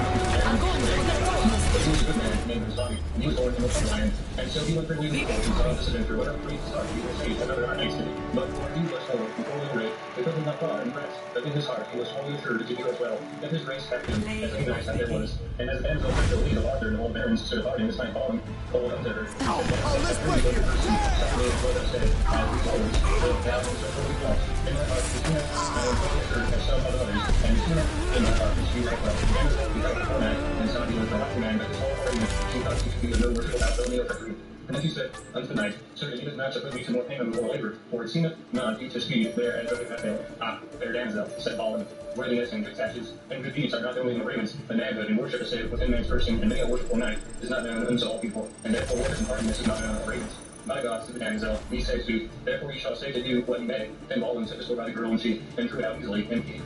but he was a good man, named his body, and he was born in the land, and so he went for music, and saw this adventure, whatever priest thought he would say, another our next day, but for he was forward, before the great, they put him not far and rest, but in his heart he was wholly assured to do as well, that his race had been, as any nice that there was, and as Benzo had the lead of Arthur and all barons stood apart in his night fallen, called up there, let's break it! What I said, as we told us, both down and so forth was, in my heart was Tina, I am fully assured as some of others, and Tina, in my heart was Tina, well, Benzo, we got the format, and some of you were the lucky man, but this whole argument, she thought she could be the no worship without building or trickery. And as he said, unto the night, certainly it is not to put me to more pain and more labor, for it seemeth not each to speed there and voted that day. Ah, fair damsel, said Balin, worthiness and good statutes, and good deeds are not only in the ravens, but manhood and worship is saved within man's person, and many a worshipful knight is not known unto all people, and therefore worship and heartiness is not known unto ravens. My God, said the damsel, he says sooth, therefore he shall say to you what he may. Then Balin took the sword by the girl, and she then drew it out easily, and he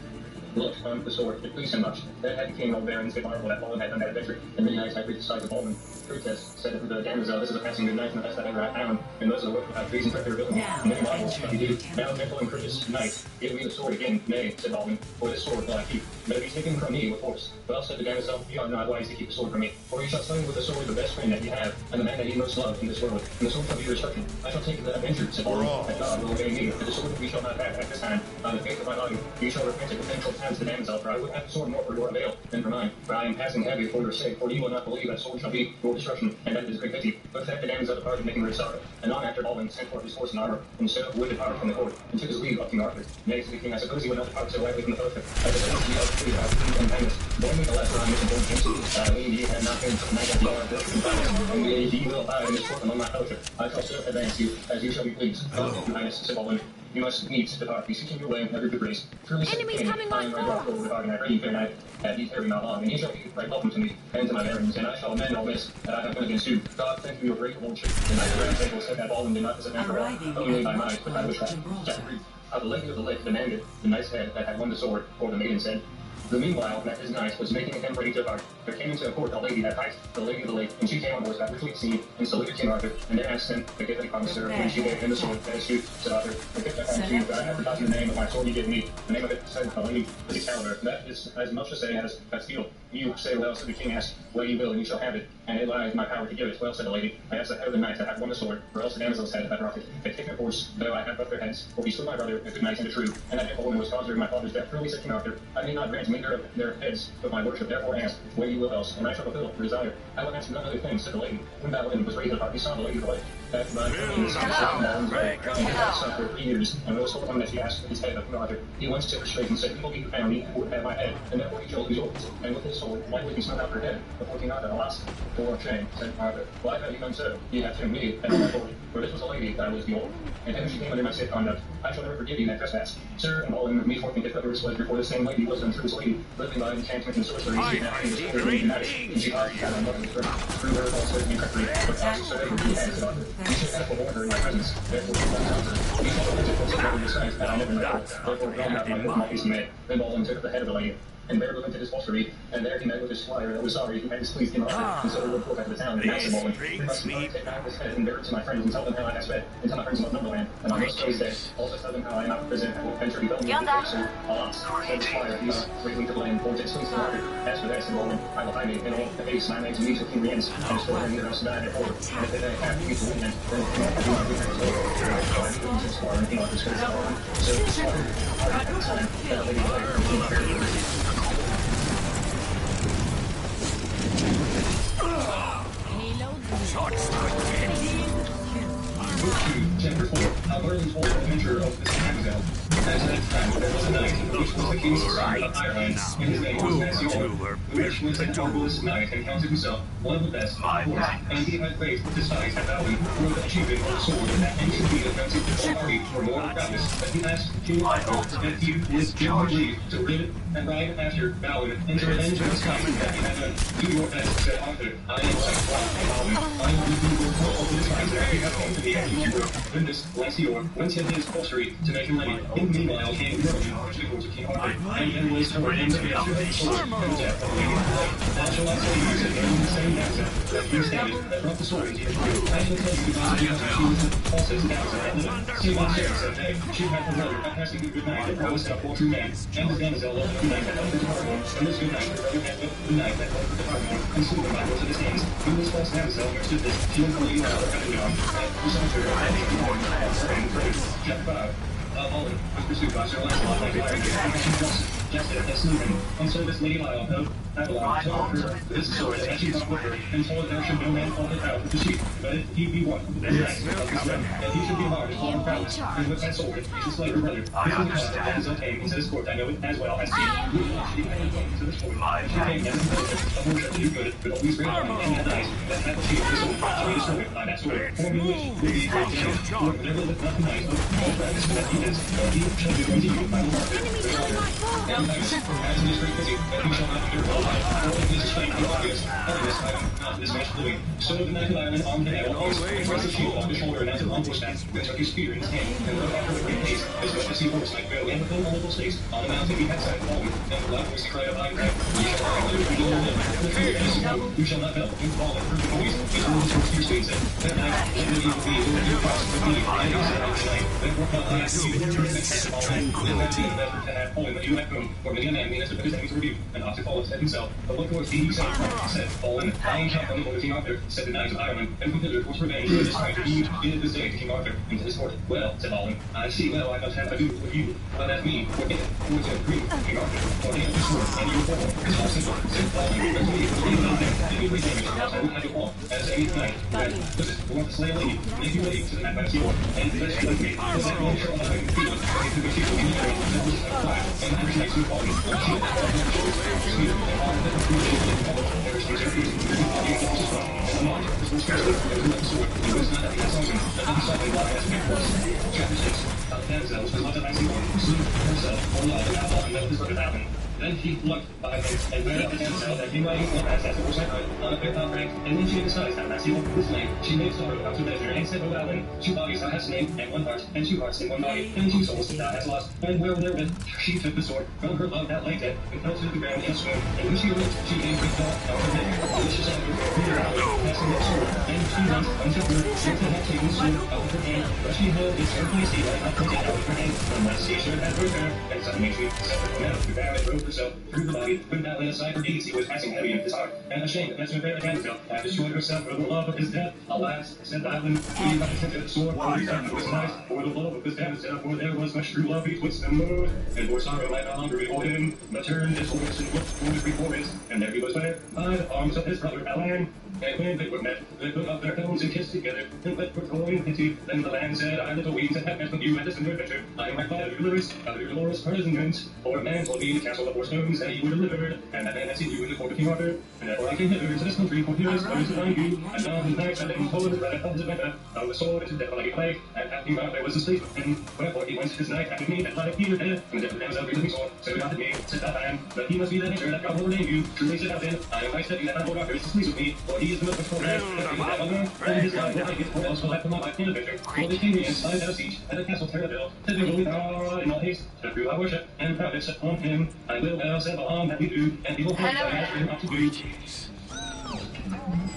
Look, the sword, it pleased him much. That had the king of barons get marvel that Baldwin had done that adventure, and many knights had reached the size of Baldwin. Protest said that the damsel, this is a passing good knight and the best that ever I found, and those are the work without treason for their ability. And many marvels shall he do. Now, gentle and courteous knight, give me the sword again. Nay, said Baldwin, for this sword will I keep. But if he taken from me with force, well, said the damsel, ye are not wise to keep the sword from me, for you shall slay with the sword the best friend that ye have, and the man that ye most love in this world, and the sword shall be your destruction. I shall take the adventure, said Baldwin, that God will obey me, but the sword we shall not have at this time. On the faith of my body, ye shall repent it with tenfold times the damsel, for I would have the sword more for your avail than for mine. For I am passing heavy for your sake, for ye will not believe that sword shall be your destruction, and that is a great pity. But that the damsel departed, making great sorrow. And on after Baldwin sent forth his horse and armor, and so would depart from the court, and took his leave of King Arthur. Nay, said the king, I suppose he would not depart so lightly from the fellowship. I suppose ye are free of King and Magnus. Born me the last round, Mr. Born James, lean ye have not been from night after our work and violence, and ye will abide in this court among my fellowship. I shall so advance you, as you shall be pleased. Your Highness, said Baldwin, you must needs depart, beseeching your way in every good grace. Truly, said the king, I am right lawful departing, I pray you, fair knight, that ye tarry not long, and ye shall be right welcome to me, and to my barons, and I shall amend all this that I have done against you. God thank you, your great lordship. And I grant table said that Baldwin did not visit after all, only by might, but by witchcraft. Chapter 3. How the lady of the lake demanded the knight's head that had won the sword, or the maiden said. The meanwhile, that his knight was making him ready to depart. There came into the court a lady that hight the Lady of the Lake, and she came on horseback richly seen, and saluted King Arthur, and there asked him the gift that he promised her, and she gave him the sword that is due, said Arthur. The gift I promised you, but I have forgotten the name of my sword you gave me. The name of it, said the lady, is Excalibur. That is as much to say as that steel. You say well, said the king asked, what you will, and you shall have it, and it lies in my power to give it. Well, said the lady, I ask the head of the knight that hath won the sword, or else the damsel's head that brought it. They take their horse, though I have but their heads, for he slew my brother, a good knight and a true, and that gentle woman was causer of my father's death. Truly, said King Arthur, I may not grant neither of their heads, but my worship therefore ask, what you will else, and I shall fulfill your desire. I will ask none other thing, said the lady. When Balin was ready to depart, he saw the Lady of the Lake. That my and for 3 years, and when it was told him that he asked his head of King Arthur, he went to straight and said, he will be found, he would have my head, and therefore he shall lose yours. And with his sword, lightly he smote out her head, before King Arthur, alas, for shame, said Arthur. Why have you done so? Ye have taken me, and my authority, for this was a lady that I was the old, and ever she came under my safe conduct, I shall never forgive you that trespass. Sir, and all in me forthinketh that there was before the same lady was untrue as lady, living by enchantment and sorcery, she had his sword and magic, and she argued that I loved her. Through her falsehood and treachery, but also so ever you had, said Arthur. You should have warned her in my presence, therefore you must answer. You shall have it close over your sight, that I never know, therefore drawn out my hasty man. Then Baldwin took up the head of the lady, and there went to his hostelry, and there he met with his squire that was sorry he had displeased King Arthur, and so he went forth out of the town, and asked him, Baldwin, we must take back this head and bear it to my friends, and tell them how I have sped, and tell my friends of Northumberland, and on this Thursday, also tell them how I am out of prison, and will venture to be felony with sir. Alas, said the squire, he must greatly to blame, for it displeased King Arthur. As for that, said Baldwin, I will hide me in all the haste, and I may to meet with King Rience, and his sword, and neither else die therefore, and if they have me to win, then King Arthur do not be his sword. And squire, and King Arthur's good Baldwin. So, at the time, that lady of King Arthur. Chapter 4. How Merlin told the adventure of this Abigail. As at that time, there was a knight, which was the king's son of Ireland, and his name was Mazior, which was a marvelous knight, and counted himself one of the best of the horse. And he had faith with his knight at Balin, for the achievement of the sword, and should be offensive to all party for more prowess. But he asked King Arthur that he would give him leave to rid and ride after Balin, and to revenge his knight that he had done. Do your best, said Arthur. I am like Balin. I will do your will over the times that you have come to me at you. Then this Mazior went to his hostelry to make him ready. In the meanwhile came Merlin, to go to King Arthur, and then was toward him to be after the sword, and death of the Lady of the Lake. Now shall I say you, said Merlin, the same damsel, that you standeth, that brought the sword into your view. I shall tell you about the damsel, she was the falsest damsel that lived. See my share, said they. She had her brother, a passing good knight, that promised a poor true man, and the damsel loved the knight that loved the department, and this good knight, her brother had loved the knight that loved the department, and slew him by force of his hands. When this false damsel understood this, she went to Lady Lyle, and gone, and presented her, and she and prayed. Chapter 5. Baldwin was pursued by Sir Lancelot like fire, and she jested that slew him. And so this Lady Lyle of Avalon told her this sword that she brought with her, and told there should no man fall it out with the sheep, but if he be one, the knight of his friend, that he should be hard and fall in prowess, and with that sword he should slay her brother. This was the cause that Damsel came into this court, I know it as well as he. She came into this court, and she came as a worship to do good, but always great harm, and at night, that had the sheep of the sword, she made a servant by that sword, for me which will be great damage, for whatever liveth not the night of all practice that he does, he shall do unto you by the market, and as it is great pity, that he shall not endure all This match flew. So the knight of Ireland armed the battle arms, pressed the shield on his shoulder and mounted on horseback, then took his spear in his hand, and rode after the great pace, as much as he horse might go, and within a little space, on a mountain he had sat fallen, and the loud voice he cried of high ground, we shall not live, we will live, the tree of Israel, we shall not fail, and fall and prove the boys, his words were fierce and said, that night, and the evil be, and you cross the be, and he said on the night, then work not last, you will turn and catch all night, and that be the better to have fallen, but you have boom, for many a man meanest to put his enemies to review, and ought to fall said himself, but what towards thee he said, fallen, I am captain of King Arthur, said the knights of Ireland, and considered was revenge for this night he did this day to King Arthur, and to his court. Well, said Balin, I see well I must have ado with you, but as me, for it, who is a Greek, King Arthur, for he has the sword, and you fall, his horse and sword, said Balin, but to me, for you not them, and you damage, else I would have you fall, as any knight, that, listen, we want to slay a lady, make you ready to the night by the sword, and let's let me, as that one shall allow you to feel it, and to be people, you know, that was a fire, and every night to fall, and she will fall, and she will spear, and all that the food is in the fall, every stage every and the march, this was scarcely, and who had the sword, and was not having that song, and then he saw him while as a horse. Chapter 6. Damsel was not a nice woman, slew herself, or love, and now and his brother Balin. Then he looked by him, and read up the damsel that he might look as it was on a fair top rank, and when she decided that Massey was lame, she made sorrow out to measure, and said, O Balin, 2 bodies thou hast named, and 1 heart, and 2 hearts in 1 body, and 2 souls thou hast lost, and where therewith she took the sword from her love that lay dead, and fell to the ground in a swoon, and when she awoke, she gave great thought out of head, and she saw her passing that sword, and she went unto her, and had taken the sword out of her hand, but she held its earthly sea like up out of her hand, unless she should have hurt her, and suddenly she suffered from out the ground and drove herself through the body, when Balin aside her deeds he was passing heavy in his heart, and ashamed that so fair a damsel had destroyed herself for the love of his death. Alas, said Balin, he might have sent the sword for his son was nice, for the love of his damsel, for there was much true love betwixt them both, and for sorrow might no longer behold him, but turned his horse and looked forward before it, and there he was wed by the arms of his brother Balin. And when they were met, they put up their helms and kissed together, and wept for joy and pity. Then the land said, I little weeds and have met with you at this adventure. I am right glad of your dolorous imprisonment, for a man told me the castle of 4 stones, and you were delivered, and that man has seen you in the court of King Arthur, and therefore I came hither to this country, for here is coming to find you, and now his knights have been told that I felt his adventure, of the sword into death like a plague, and after King Arthur was asleep, and wherefore he went his knight after me, and like he were dead, and the damsel raised his sword, so he adopted me, said that I am, but he must be the nature that God will ordain you, truly said out then, I am right steady that my Lord Arthur is displeased with me, for he is the most extraordinary, and his God will I get, or else will I come out my full adventure, for they came me and signed out a siege, at the castle Terraville, to do with our in all haste, to prove our worship, and proudness upon him, I will well send on that we do, and he will hold by as we ought to do.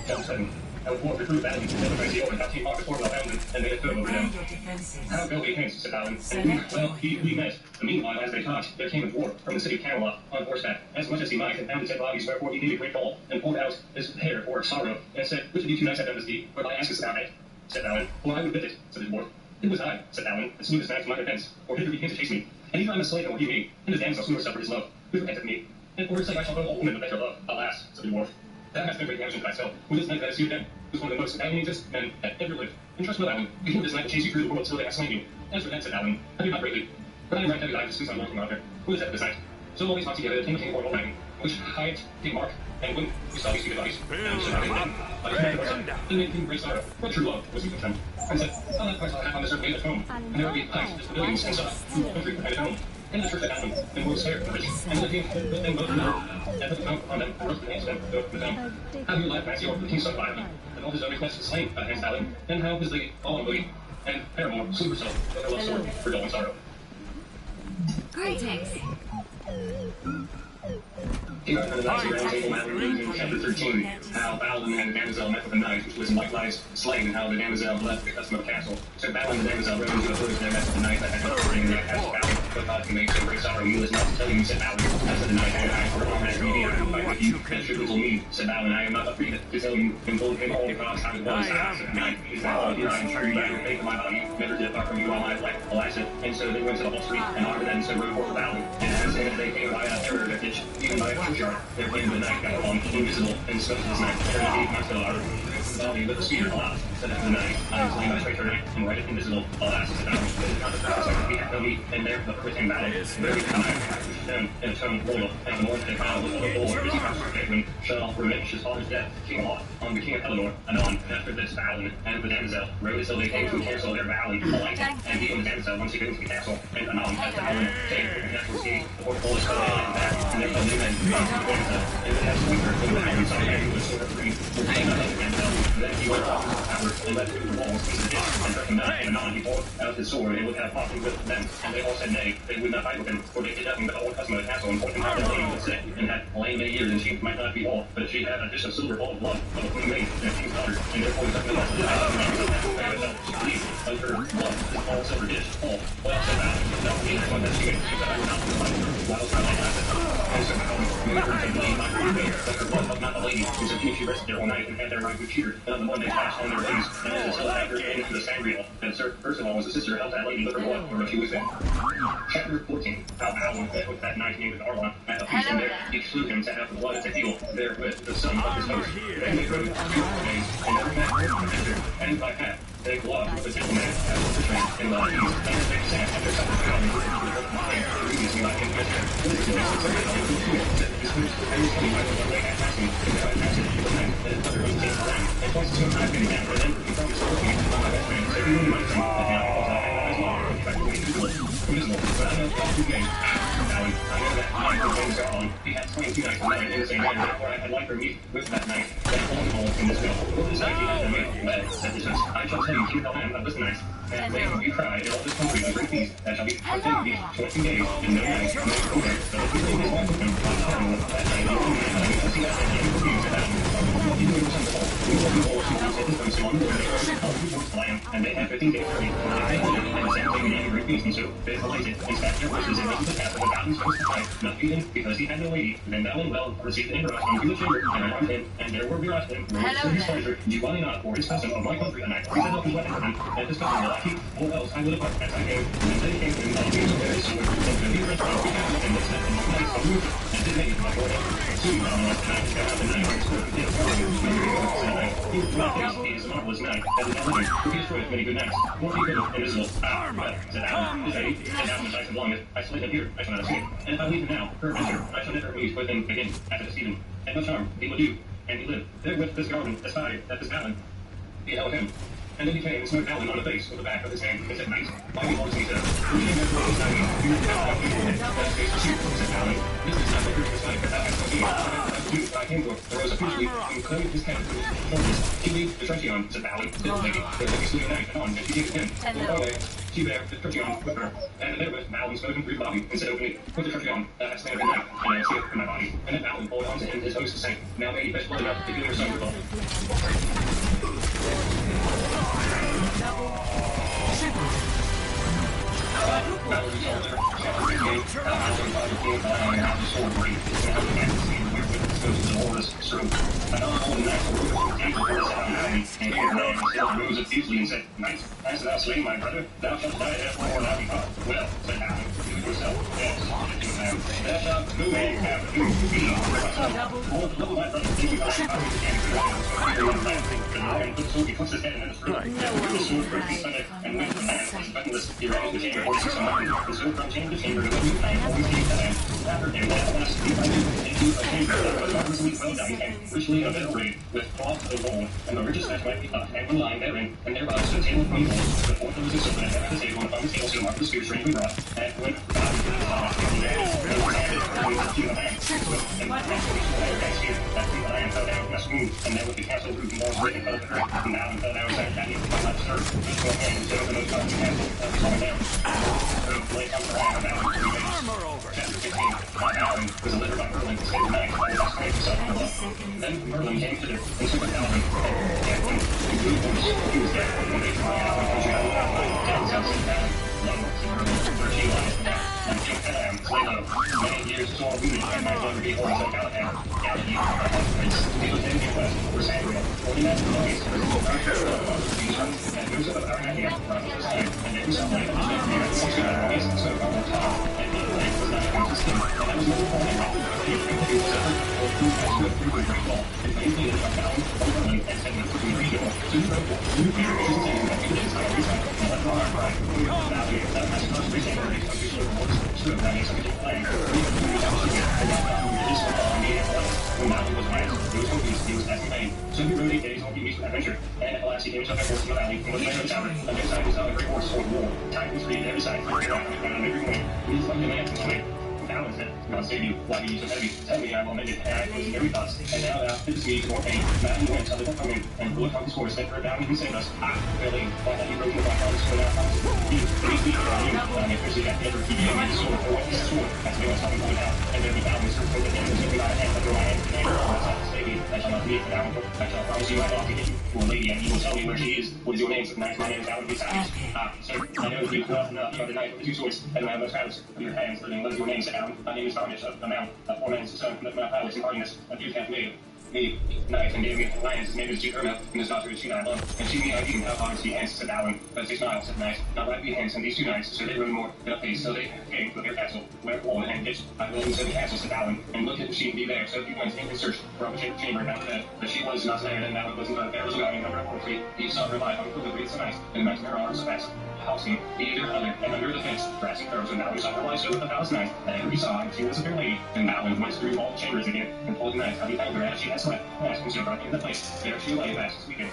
Chapter 7. I was born to prove that, and celebrate the open how King Arthur fought well bounded, and made a firm over them. How go we hence, said Balin, and well, we met. Meanwhile, as they talked, there came a dwarf from the city of Camelot, on horseback, as much as he might, and found his dead bodies, wherefore he made a great fall, and poured out his hair for sorrow, and said, which of you 2 knights have done this deed, whereby askest thou it? Said Balin, well, I would bid it, said the dwarf. It was I, said Balin, that slew this man to my defense, for hither he came to chase me, and either I must slay him or he me, and his damsel slew herself for his love, who repented me, and for his sake I shall go all women with better love. Alas, said the dwarf, thou hast been great damage unto thyself, who this knight that has sued them, was one of the most advantageous men that ever lived. And trust well, Balin, behold this knight will chase you through the world till they have slain you. As for that, said Balin, I do not greatly, but I am right heavy eyed to speak on Lord King Arthur, who is that this night. So all these talked together, came the king of Orwell wagon, which hired King Mark, and when we saw these 2 bodies, and surrounded them, like a man of our then made King great sorrow, what true love was he with them, and said, I'll not quite have on this earth way at home, and there will be height, as pavilions, and such, through the country, and at home. And the church that happened, and were scared for rich, and the king put them both in the and put the count upon them, and wrote the names of them, both with them. How do you like Massey, the king's son violently, and all his own requests was slain by hands Balin, and how his lady, all unwilling, and Paramore slew herself with her love sword for dull and sorrow. Greetings. King Arthur and the knights of the Round Table Matter in chapter 13, how Balin and the damsel met with a knight, which was likewise slain, and how the damsel left the custom of the castle. So Balin and the damsel rode into a forest there, met with the knight that had not bring the castle Balin, but God can make so great sorrow, you must not tell you, said Balin. As for the knight, and I for on that greedy, I will fight with you, and should little me, said Balin, I am not afraid to tell you, and told him all across how it was, said the knight, is that all here I am sure you have faith in my body, never to depart from you all my life, alas, and so they went to the whole street, and Arthur then so rode forth Balin, and as they came by a terror of ditch, even by a churchyard, there came the knight got along, invisible, and swept his knight, and he not to Arthur. body with a spear aloft. Set it to the night. I was laying my straight turn and right at invisible. Alas, it's about me. It is not the process that we have no meat, and there the quitting battle. Very kind. Then, in a tone royal, and the north they found was a bull, busy pastor when shut off revenge his father's death, King Lot, on the king of Eleanor, anon, after this battle, and the damsel rode until they came to cancel their vow and alike, and he and the damsel once he goes to the castle, and anon, as the Helen came, and that was he, the portfolio is coming and back, and there was a new man, and the castle winter, and the Helen saw him with sword free, and the damsel, then he went off his power, and led through the walls into the ditch, and took him down, and anon, he pulled out his sword, and would have fought with them, and they all said nay, they would not fight with him, for they did nothing but the old custom of the castle, and forth and out the lady was sick, and had lain many years, and she might not be all, but she had a dish of silver full of blood, of a queen maid, and a king's daughter, and therefore he took the lesson, she believed, of her blood, all silver dish, all, well said that, now the next one that she made, she said I would not be like her, while I like that, and so how we heard him believe my queen maid, that her blood of not the lady, and so she rested there one night, and had their right good cheer, and on the one day passed on their ways, and as the still had her into the sangreal, and Sir Percival was the sister held that lady with her blood, or she was there. Chapter 14. How Hal met with that knight named Arlon at the feast, and there he slew him to have the blood to heal therewith the son of his host. And they rode 2 days, and never met with and by path they loved the gentleman as a fisherman in the east, and as they sat at their supper together with the mind, previously not in the mystery. This is the next story of the fool, that his host and his coming by the one way at passing, and by passing the night, and his brother was taken around, and twice as soon as I came down, and then he promised to look me on my best friend, so he knew my friend, that now I was not as long, if I could be invisible, but I know how to game. I know that night when things are on, he had 22 nights of mine in the same night, therefore I had like her meet with that night, that long hole in this mill. Over this night he had them made, but, said this, I shall tell you, King Helen, of this night, that when you cry in all this country of great peace, that shall be content these 20 days, and no night, no over, so if you leave his wife with him, on the home, that night, you will see that and refuse to have him. He knew it was simple. We will be all who said this from so on the way, all who towards the land, and they had 15 days free, and they had and the same thing began great peace, and so they related, and sat their horses and went to the castle without his host to fight, not feeding, because he had no lady, then thou and well received the interrupt into the chamber, and alarmed him, and there were bereft him, raised to his pleasure, do not for his custom of my country, and I set up his weapon for him, and his custom will I keep, or else I will depart as I came, and they came to him by the means of their sword, and to the rest of the castle, and they set them on nights of roof, and did make it my lord. Soon, now, and I got out the night, and spoke with him, he was not face, he is a marvelous knight, as an elegant, who he destroyed many good knights, more he could have invisible, but, said Alan, is ready, and now which I have longest, I slay him here, I shall not escape, and if I leave him now, peradventure, I shall never meet with him again, after the Stephen, and no charm, he will do, and he lived, therewith this garden, espied, that this Alan, he held him, and then he came and smote Alan on the face with the back of his hand, and said, Knight, why belongs he to? Who came after this night? You have not people, and that face was you, said Alan. This is not the first night, but thou hast no need. I came to there was a fiercely including his head to his shoulders. He leave the truncheon, said Alan. This lady, the lady slew a knight, and on, and she gave it him. And away, she bare the truncheon with her, and therewith Alan smote him through the body, and said openly, put the truncheon, thou hast slain a good knight, and I have saved in my body. And then Alan pulled on to him his host saying, now may he best blood enough to heal your son withal. Easily and said, Knight, hast thou slain my brother? Thou shalt die therefore thou be caught. Well, said Alan, to yourself, yes, thou shalt who may have who be double my brother, thinking I and put so he puts his head in his throat, and with the sword broke his stomach, and with the man was buttonless, he ran into the chamber for 6 months, and so from chamber to chamber, the new time always came to them. After him, at last, he went into a chamber that was marvelously well done, and richly arrayed with cloth of gold, and the richest that might be up, and one lying therein, and thereby stood a table from gold, the fourth of his silver, and at the table, and upon the table stood a marvelous spear strangely wrought, and went about into the saw, and there, and was handed to the man, and the man so that spear, that the lion fell down, must move, and then with the castle roof and walls breaking fell to earth, and now and fell down, said, that he was not disturbed, and so hand, and so the most powerful castle, and falling down, so lay down the round, and armor over. Chapter 15. Alan was delivered by Merlin to save the night by his strength himself from the Then Merlin came to the and took Alan, and kept him, and grew horse. He was dead, and they took Alan, and drew Alan, down south said Alan, lo, said Merlin, where she lies now, and King Alan slay low. Many years sore wounded, and might never be horse like Galahad. Galilee, our prince, he was then in west, for Sandria, 40 men from the east, for our church, and news of our idea, brought us time, and there was some light of the man, and so our east, so far on top, and the light was not consistent, and that was no point in all. He was ever, or who has no free will, and anything that was found, Merlin, and said, So you wrote, you fear, she's intending that you did sign every time, and let her on right. Now, that has a first reason for it, something sort of works, sure, that makes something play. And that is what all media was. When Malcolm was right, he was confused, he was asking pain. So he wrote 8 days on beach with adventure, and at last he came to a horse in the valley, and was measured the tower. On every side was a great horse for war. Time was free on every side, for the ground on every morning. He was like the man from the way. Balance it. God save you. Why be so heavy? Tell me I will make it. And I was every thoughts. And now thou fits me more pain. Mountain went till the coming. And blew upon his horse. Then her down and saved us. Ah, Billy. Why have you broken the promise? For now promise. You, please on you. I especially got never keep you in the sword. For what is the sword? That's me what's coming going out. And there be found Mr. From the end. And simply not a hand under my hand. And that's not this lady. I shall not meet for now. I shall promise you my dog to get you. For a lady, and you will tell me where she is. What is your name? Nice. My name is Alan Besides. Ah, sir. I know that you have enough the other night with the 2 swords. And I have much prowess with your hands. Living. What is your name? Said Alan. My name is Varnish. A man, a poor man's son, but my powers and hardiness, a few can't made me knife and gave me lions. His name is G. Irma, and his daughter is she I love. And she me I eat how hard she hands, said Alan. But they smiled, said Knight. Not like we hands, and these 2 knights, so they rode more than a face. So they came with their castle, where wall and ditch. I will into the castle, said Alan. And look at she be there. So he went in search for a chamber about the bed. But she was not there, and Alan wasn't there. Was going number 4 He saw her lie on the great so nice, and mounted her arms so fast. Housing, either other, and under the fence, grassy curves, and now we saw her lie so with the house knife. And every saw, she was a fair lady. And Alan went through all the chambers again, and pulled the knife. How he found her as she had slept, and asked him to brought in the place. There she lay fast asleep.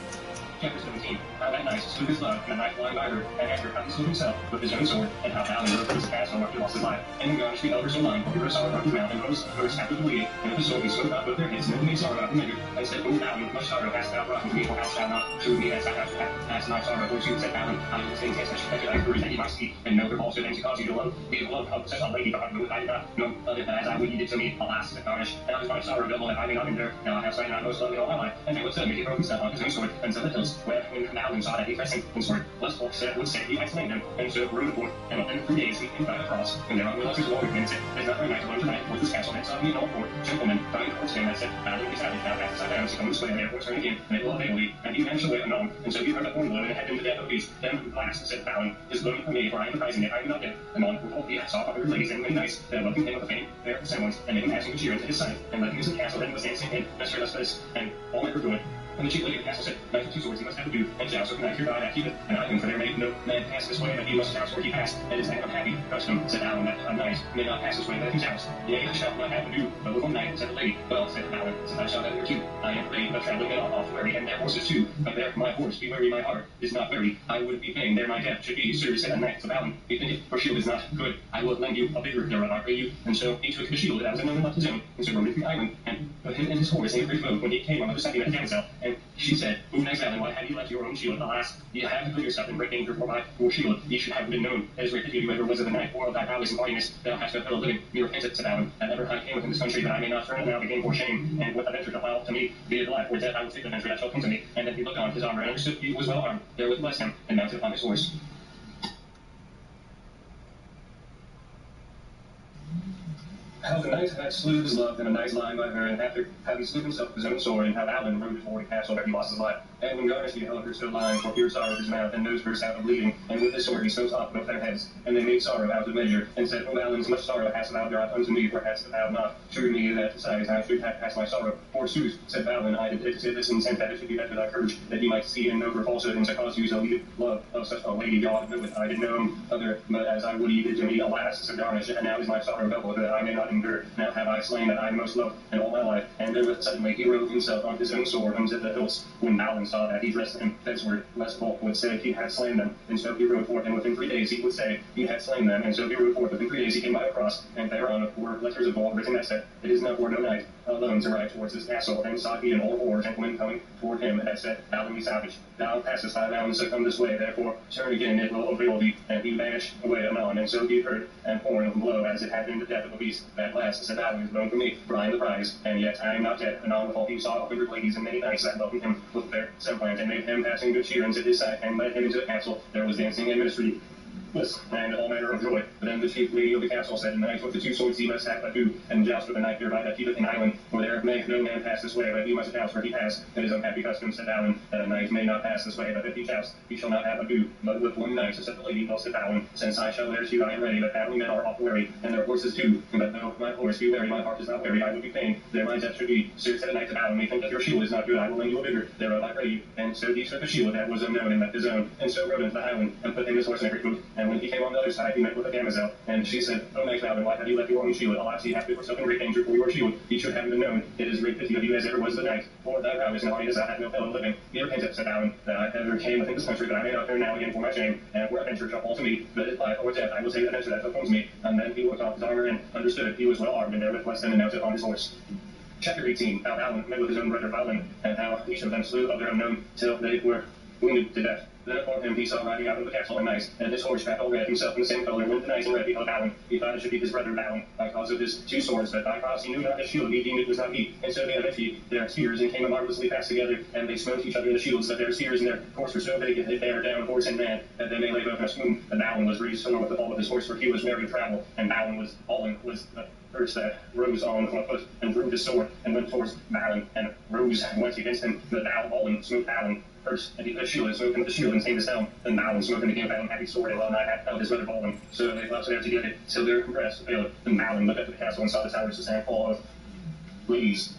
Chapter 17. How that night slew his love, and a knife lying by her, and after how he slew himself with his own sword, and how Alan rode his castle after he lost his life. And when Garnish the elder so lying, he saw her his mouth, and rose first after the bleeding, and with the sword he smote about both their heads, and then made sorrow about the measure, and said, O Alan, with much sorrow hast thou brought me, or hast thou not shewed me as thou hast my sorrow, for you, said Alan, I will say test that you courage that you might see, and know her also things to cause you to love, be of love of such a lady, but I did not know other than as I would you did to me, alas, said Garnish, and I was my sorrow double, and I may not endure, now I have slain not most lovely all my life, and they would suddenly he broke himself on his own sword, and so the hills, where when Alan saw that he pressing his sword, lest folk said would say he had slain him, and so rode forth, and within 3 days he came by the cross, and there on the letters of Lord, and said, There's not very night alone tonight, with this castle, and saw me an old fort, gentlemen, coming towards him, and said, Alan is savage, now passed I down, so come this way, and therefore turn again, and it will avail thee, and he vanished away unknown, and so he heard a horn blow, and had him to death of beast, then last, said Alan, is blown for me, for I am advising it, I am not dead, and on who he saw other ladies and many knights, that welcomed him with a faint, fair semblance, and made him passing to cheer into his sight, and led him into the castle, and was dancing in, Mr. Lesbos, and all men were good. And the chief lady of the castle said, Knight with 2 swords he must have to do, and shall so can I hereby that keep it, and I am for there may no man pass this way, but he must house where he passed, and is that unhappy custom, said Alan, that a knight may not pass this way, but his house. Yea, I shall not have to do, but with one knight, said the lady. Well, said Alan, said I shall have here too. I am afraid of traveling men off weary, and their horses too, but there my horse, be weary my heart, is not weary. I would be fain there my death should be, sir, said a knight of Alan. Be thinketh, for shield is not good. I will lend you a bigger thereof, I pray you. And so he took the shield that was another left his own, and so rode from the island, and put him and his horse in a great boat when he came on the other side of the damsel, and she said, O nice Alan, why have you left your own shield? Alas, ye have to put yourself in great danger for my poor shield. Ye should have been known, as great pity you ever was of the night, or of thy prowess and haughtiness, thou hast a fellow living. Me repenteth, said Alan, that ever I came within this country, that I may not turn it now again for shame, and with a venture to file to me, be it life or death, I will take the venture that shall come to me. And then he looked on his armor, and understood he was well armed, therewith blessed him, and mounted upon his horse. How the knight had slew his love, and a knight lying by her, and after how he slew himself with his own sword, and how Alan rode toward the castle where he lost his life. And when Garnish beheld her still lying, for fear sorrow of his mouth, and nose burst out of bleeding, and with his sword he smote off both their heads, and they made sorrow out of measure, and said, O Alan, much sorrow hast thou brought unto me, for hast thou not shewed me that besides I should have passed my sorrow. Forsooth, said Alan, I did this and sent that it should be better thy courage, that ye might see and know her falsehood, and to cause you to leave love of such a lady God knoweth. I did know other, but as I would ye did to me, alas, said Garnish, and now is my sorrow double, that I may not endure. Now have I slain that I most loved in all my life. And therewith suddenly he rode himself on his own sword unto the hills. When Alan saw that, he dressed him fenceward, lest folk would say he had slain them. And so he rode forth, and within 3 days he would say he had slain them. And so he rode forth, within 3 days he came by a cross, and thereon were letters of gold written that said, It is not for no knight alone to ride towards his castle. And saw he an old war gentleman coming toward him, that said, Alan be savage, thou passest thy bounds, so come this way, therefore turn again, it will avail thee. And he vanished away anon. And so he heard and horn blow, as it had been the death of a beast. That last said, Alan is known for me, for I am the prize, and yet I am not dead. Anon withal he saw 100 ladies and many knights that welcomed him with their semblance, and made him passing good cheer into his sight, and led him into the castle. There was dancing and ministry. bliss and all manner of joy. But then the chief lady of the castle said, "And knight with the two swords he must have but do, and joust with the knight thereby that keepeth in island, for there may no man pass this way, but he must joust where he pass. It is unhappy custom, said Balin, that a knight may not pass this way, but if he joust, he shall not have ado. But with one knight, said the lady, well, said Balin, since I shall thereto, I am ready, but battling men are oft weary, and their horses too. But though my horse be weary, my heart is not weary, I would be fain, there my death should be. Sir, said a knight to Balin, methinks your shield is not good, I will lend you a bigger, thereof I pray you. And so he took a shield that was unknown and left his own, and so rode into the highland, and put him his horse in every foot. And when he came on the other side, he met with a damosel, and she said, O knight Balin, why have you left your own shield? Alas, ye have put yourself in great danger for your shield. Ye should have been known. It is great pity of you as ever was the knight. For thy vow is now as I have no fellow living. Ye repenteth, said Balin, that I ever came within this country, but I may not turn now again for my shame. And where adventure shall fall to me, but if life or death, I will take adventure that becomes me. And then he took off his armor and understood he was well armed, and therewith blessed him and mounted on his horse. Chapter 18. How Balin met with his own brother Balin, and how each of them slew other unknown till they were wounded to death. Then upon him he saw riding out of the castle a knight, and his horse all red, himself in the same color, when the knight in red beheld Balin, he thought it should be his brother Balin, by cause of his two swords, but by cause he knew not his shield, he deemed it was not he. And so they avenged their spears, and came marvelously fast together, and they smote each other in the shields, that their spears and their horse were so big, that they bare down horse and man, that they may lay both in a swoon. And Balin was really sore with the fall of his horse, for he was merry to travel, and Balin was the first that rose on a foot, and drew his sword, and went towards Balin, and rose and went against him. But Balin smote Balin first, and he put a shield, and smote him with the shield, and saved his helm. Then Balin smote him again, Balin had his sword, and well nigh had held his brother Balin. So they fought there together, till their breaths failed. Then Balin looked up to the castle, and saw the towers to stand full of ladies.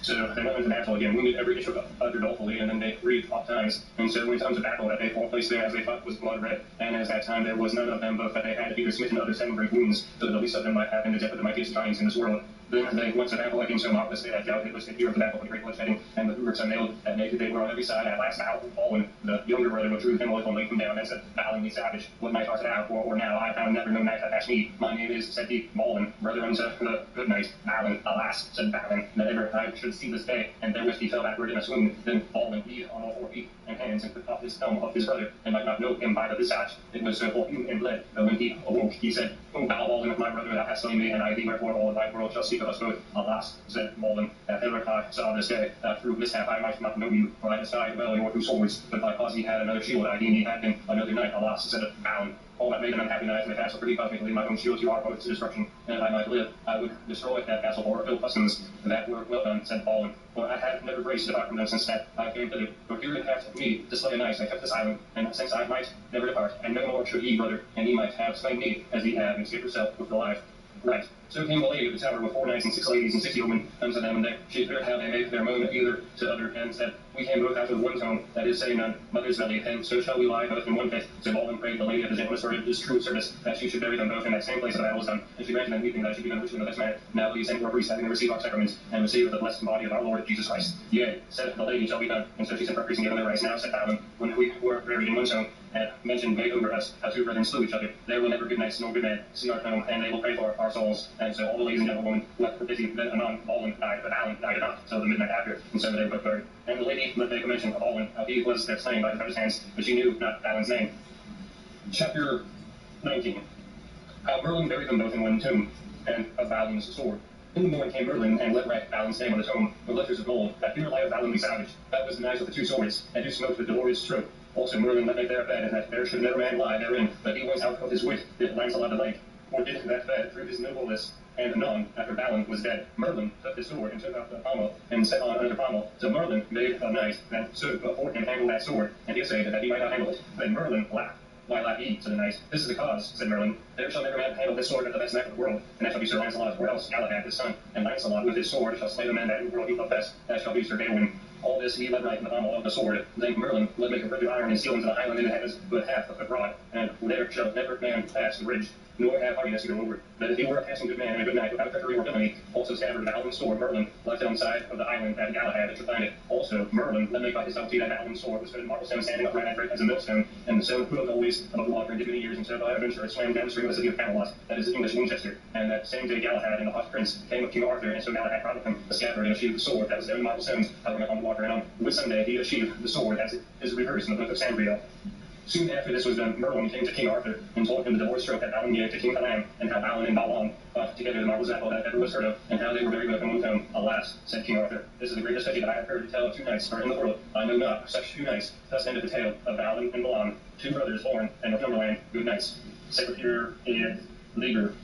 So they went into battle again, wounded every issue other dolefully, and then they breathed oft times. And so when times of battle that they fought place there as they fought was blood red, and as that time there was none of them both that they had either smitten other 7 great wounds, so that the least of them might have been the death of the mightiest giants in this world. Then they went to battle again so marvelously that doubted it was the fear of the battle, the great bloodshedding, and the hooves unnailed, and naked they were on every side. At last Balin, the younger brother, withdrew him and laid him down, and said, Balin, ye savage, what knight art thou? Or now I found never no knight that passed me. My name is, said he, Balin, brother unto the good knight Balin. Alas, said Balin, that ever I should see this day. And therewith he fell backward in a swoon. Then Balin beat on all 4 feet and hands, and put off his helm of his brother, and might not know him by the visage. It was so full and bled. But when he awoke, he said, O Balin, my brother, thou hast slain me, and I thee, wherefore all the wide world shall speak of us both. Alas, said Balin, that ever I saw this day, that through mishap I might not know you, for I died well in your 2 swords, but by cause he had another shield, I deemed he had been another knight. Alas, said Balin, all that made an unhappy knight in the castle, for he caused me to leave my own shield to our both to destruction, and if I might live, I would destroy that castle for ill customs. That were well done, said Balin, for I had never grace to depart from them since that I came thither. For here it hath me to slay a knight, I kept this island, and since I might never depart, and no more should he, brother, and he might have slain me, as he had, and escaped herself with the life. Right. So came the lady of the tower with 4 knights and 6 ladies and 60 women unto them, and she heard how they made their moan either to other, and said, We came both out of one tone, that is, saying none, mother's belly, and so shall we lie both in one pit. So Balin prayed the lady of the gentleness for his true service, that she should bury them both in that same place that battle was done. And she granted them weeping that it should be done richly in the best manner. Now we send for a priest having received our sacraments, and receive the blessed body of our Lord Jesus Christ. Yea, said the lady, shall be done. And so she sent for a priest and gave them their rights. Now said Balin, when we were buried in one tone, and mentioned made over us how 2 brethren slew each other, there will never good knights nor good men see our throne, and they will pray for our souls. And so all the ladies and gentlewomen wept for pity. Then anon Balin died, but Balin died not till the midnight after, and so they were both buried. And the lady let make a mention of Balin, how he was there slain by his brother's hands, but she knew not Balin's name. Chapter 19. How Merlin buried them both in one tomb, and of Balin's sword. In the morning came Merlin, and let write Balin's name on the tomb, with letters of gold, that here lieth Balin the savage, that was the knight with the 2 swords, and who smote with dolorous stroke. Also Merlin let make there a bed, and that there should never man lie therein, but he went out of his wit, did Lancelot the Lake, or did that bed through his nobleness. And anon, after Balin was dead, Merlin took his sword and took out the pommel, and set on another pommel. So Merlin made a knight that stood before him handle that sword, and he essayed that he might not handle it. Then Merlin laughed. Why laugh ye, said the knight? This is the cause, said Merlin. There shall never man handle this sword but the best knight of the world, and that shall be Sir Lancelot, or else Galahad his son. And Lancelot with his sword shall slay the man that in the world he loved best, that shall be Sir Gawain. All this he let write in the pommel of the sword. Then Merlin let make a bridge of iron and steel into the island in the heavens, but half of it broad, and there shall never man pass the bridge, nor have hardiness to go over. But if he were a passing good man and a good knight without treachery or villainy, also scabbard Balin's sword, Merlin left it on the side of the island that Galahad should find it. Also Merlin let make by his subtlety that Balin's sword was fit in marble stone standing upright and as a millstone, and the stone proved always above the water and did many years, and so by adventure it swam downstream of the city of Camelot, that is English Winchester. And that same day Galahad and the haughty prince came with King Arthur, and so Galahad brought with him a scabbard and a shield of the sword that was there in marble stones hovering upon the water, and on Whitsunday he achieved the sword as it is rehearsed in the book of Sandriel. Soon after this was done, Merlin came to King Arthur and told him the divorce stroke that Balin gave to King Balan, and how Balin and Balan fought together the marvelous battle that ever was heard of, and how they were very good in one tone. Alas, said King Arthur, this is the greatest pity that I have heard tell of two knights are in the world. I know not of such two knights. Thus ended the tale of Balin and Balan, two brothers born in Northumberland, good knights. Secretary Leader.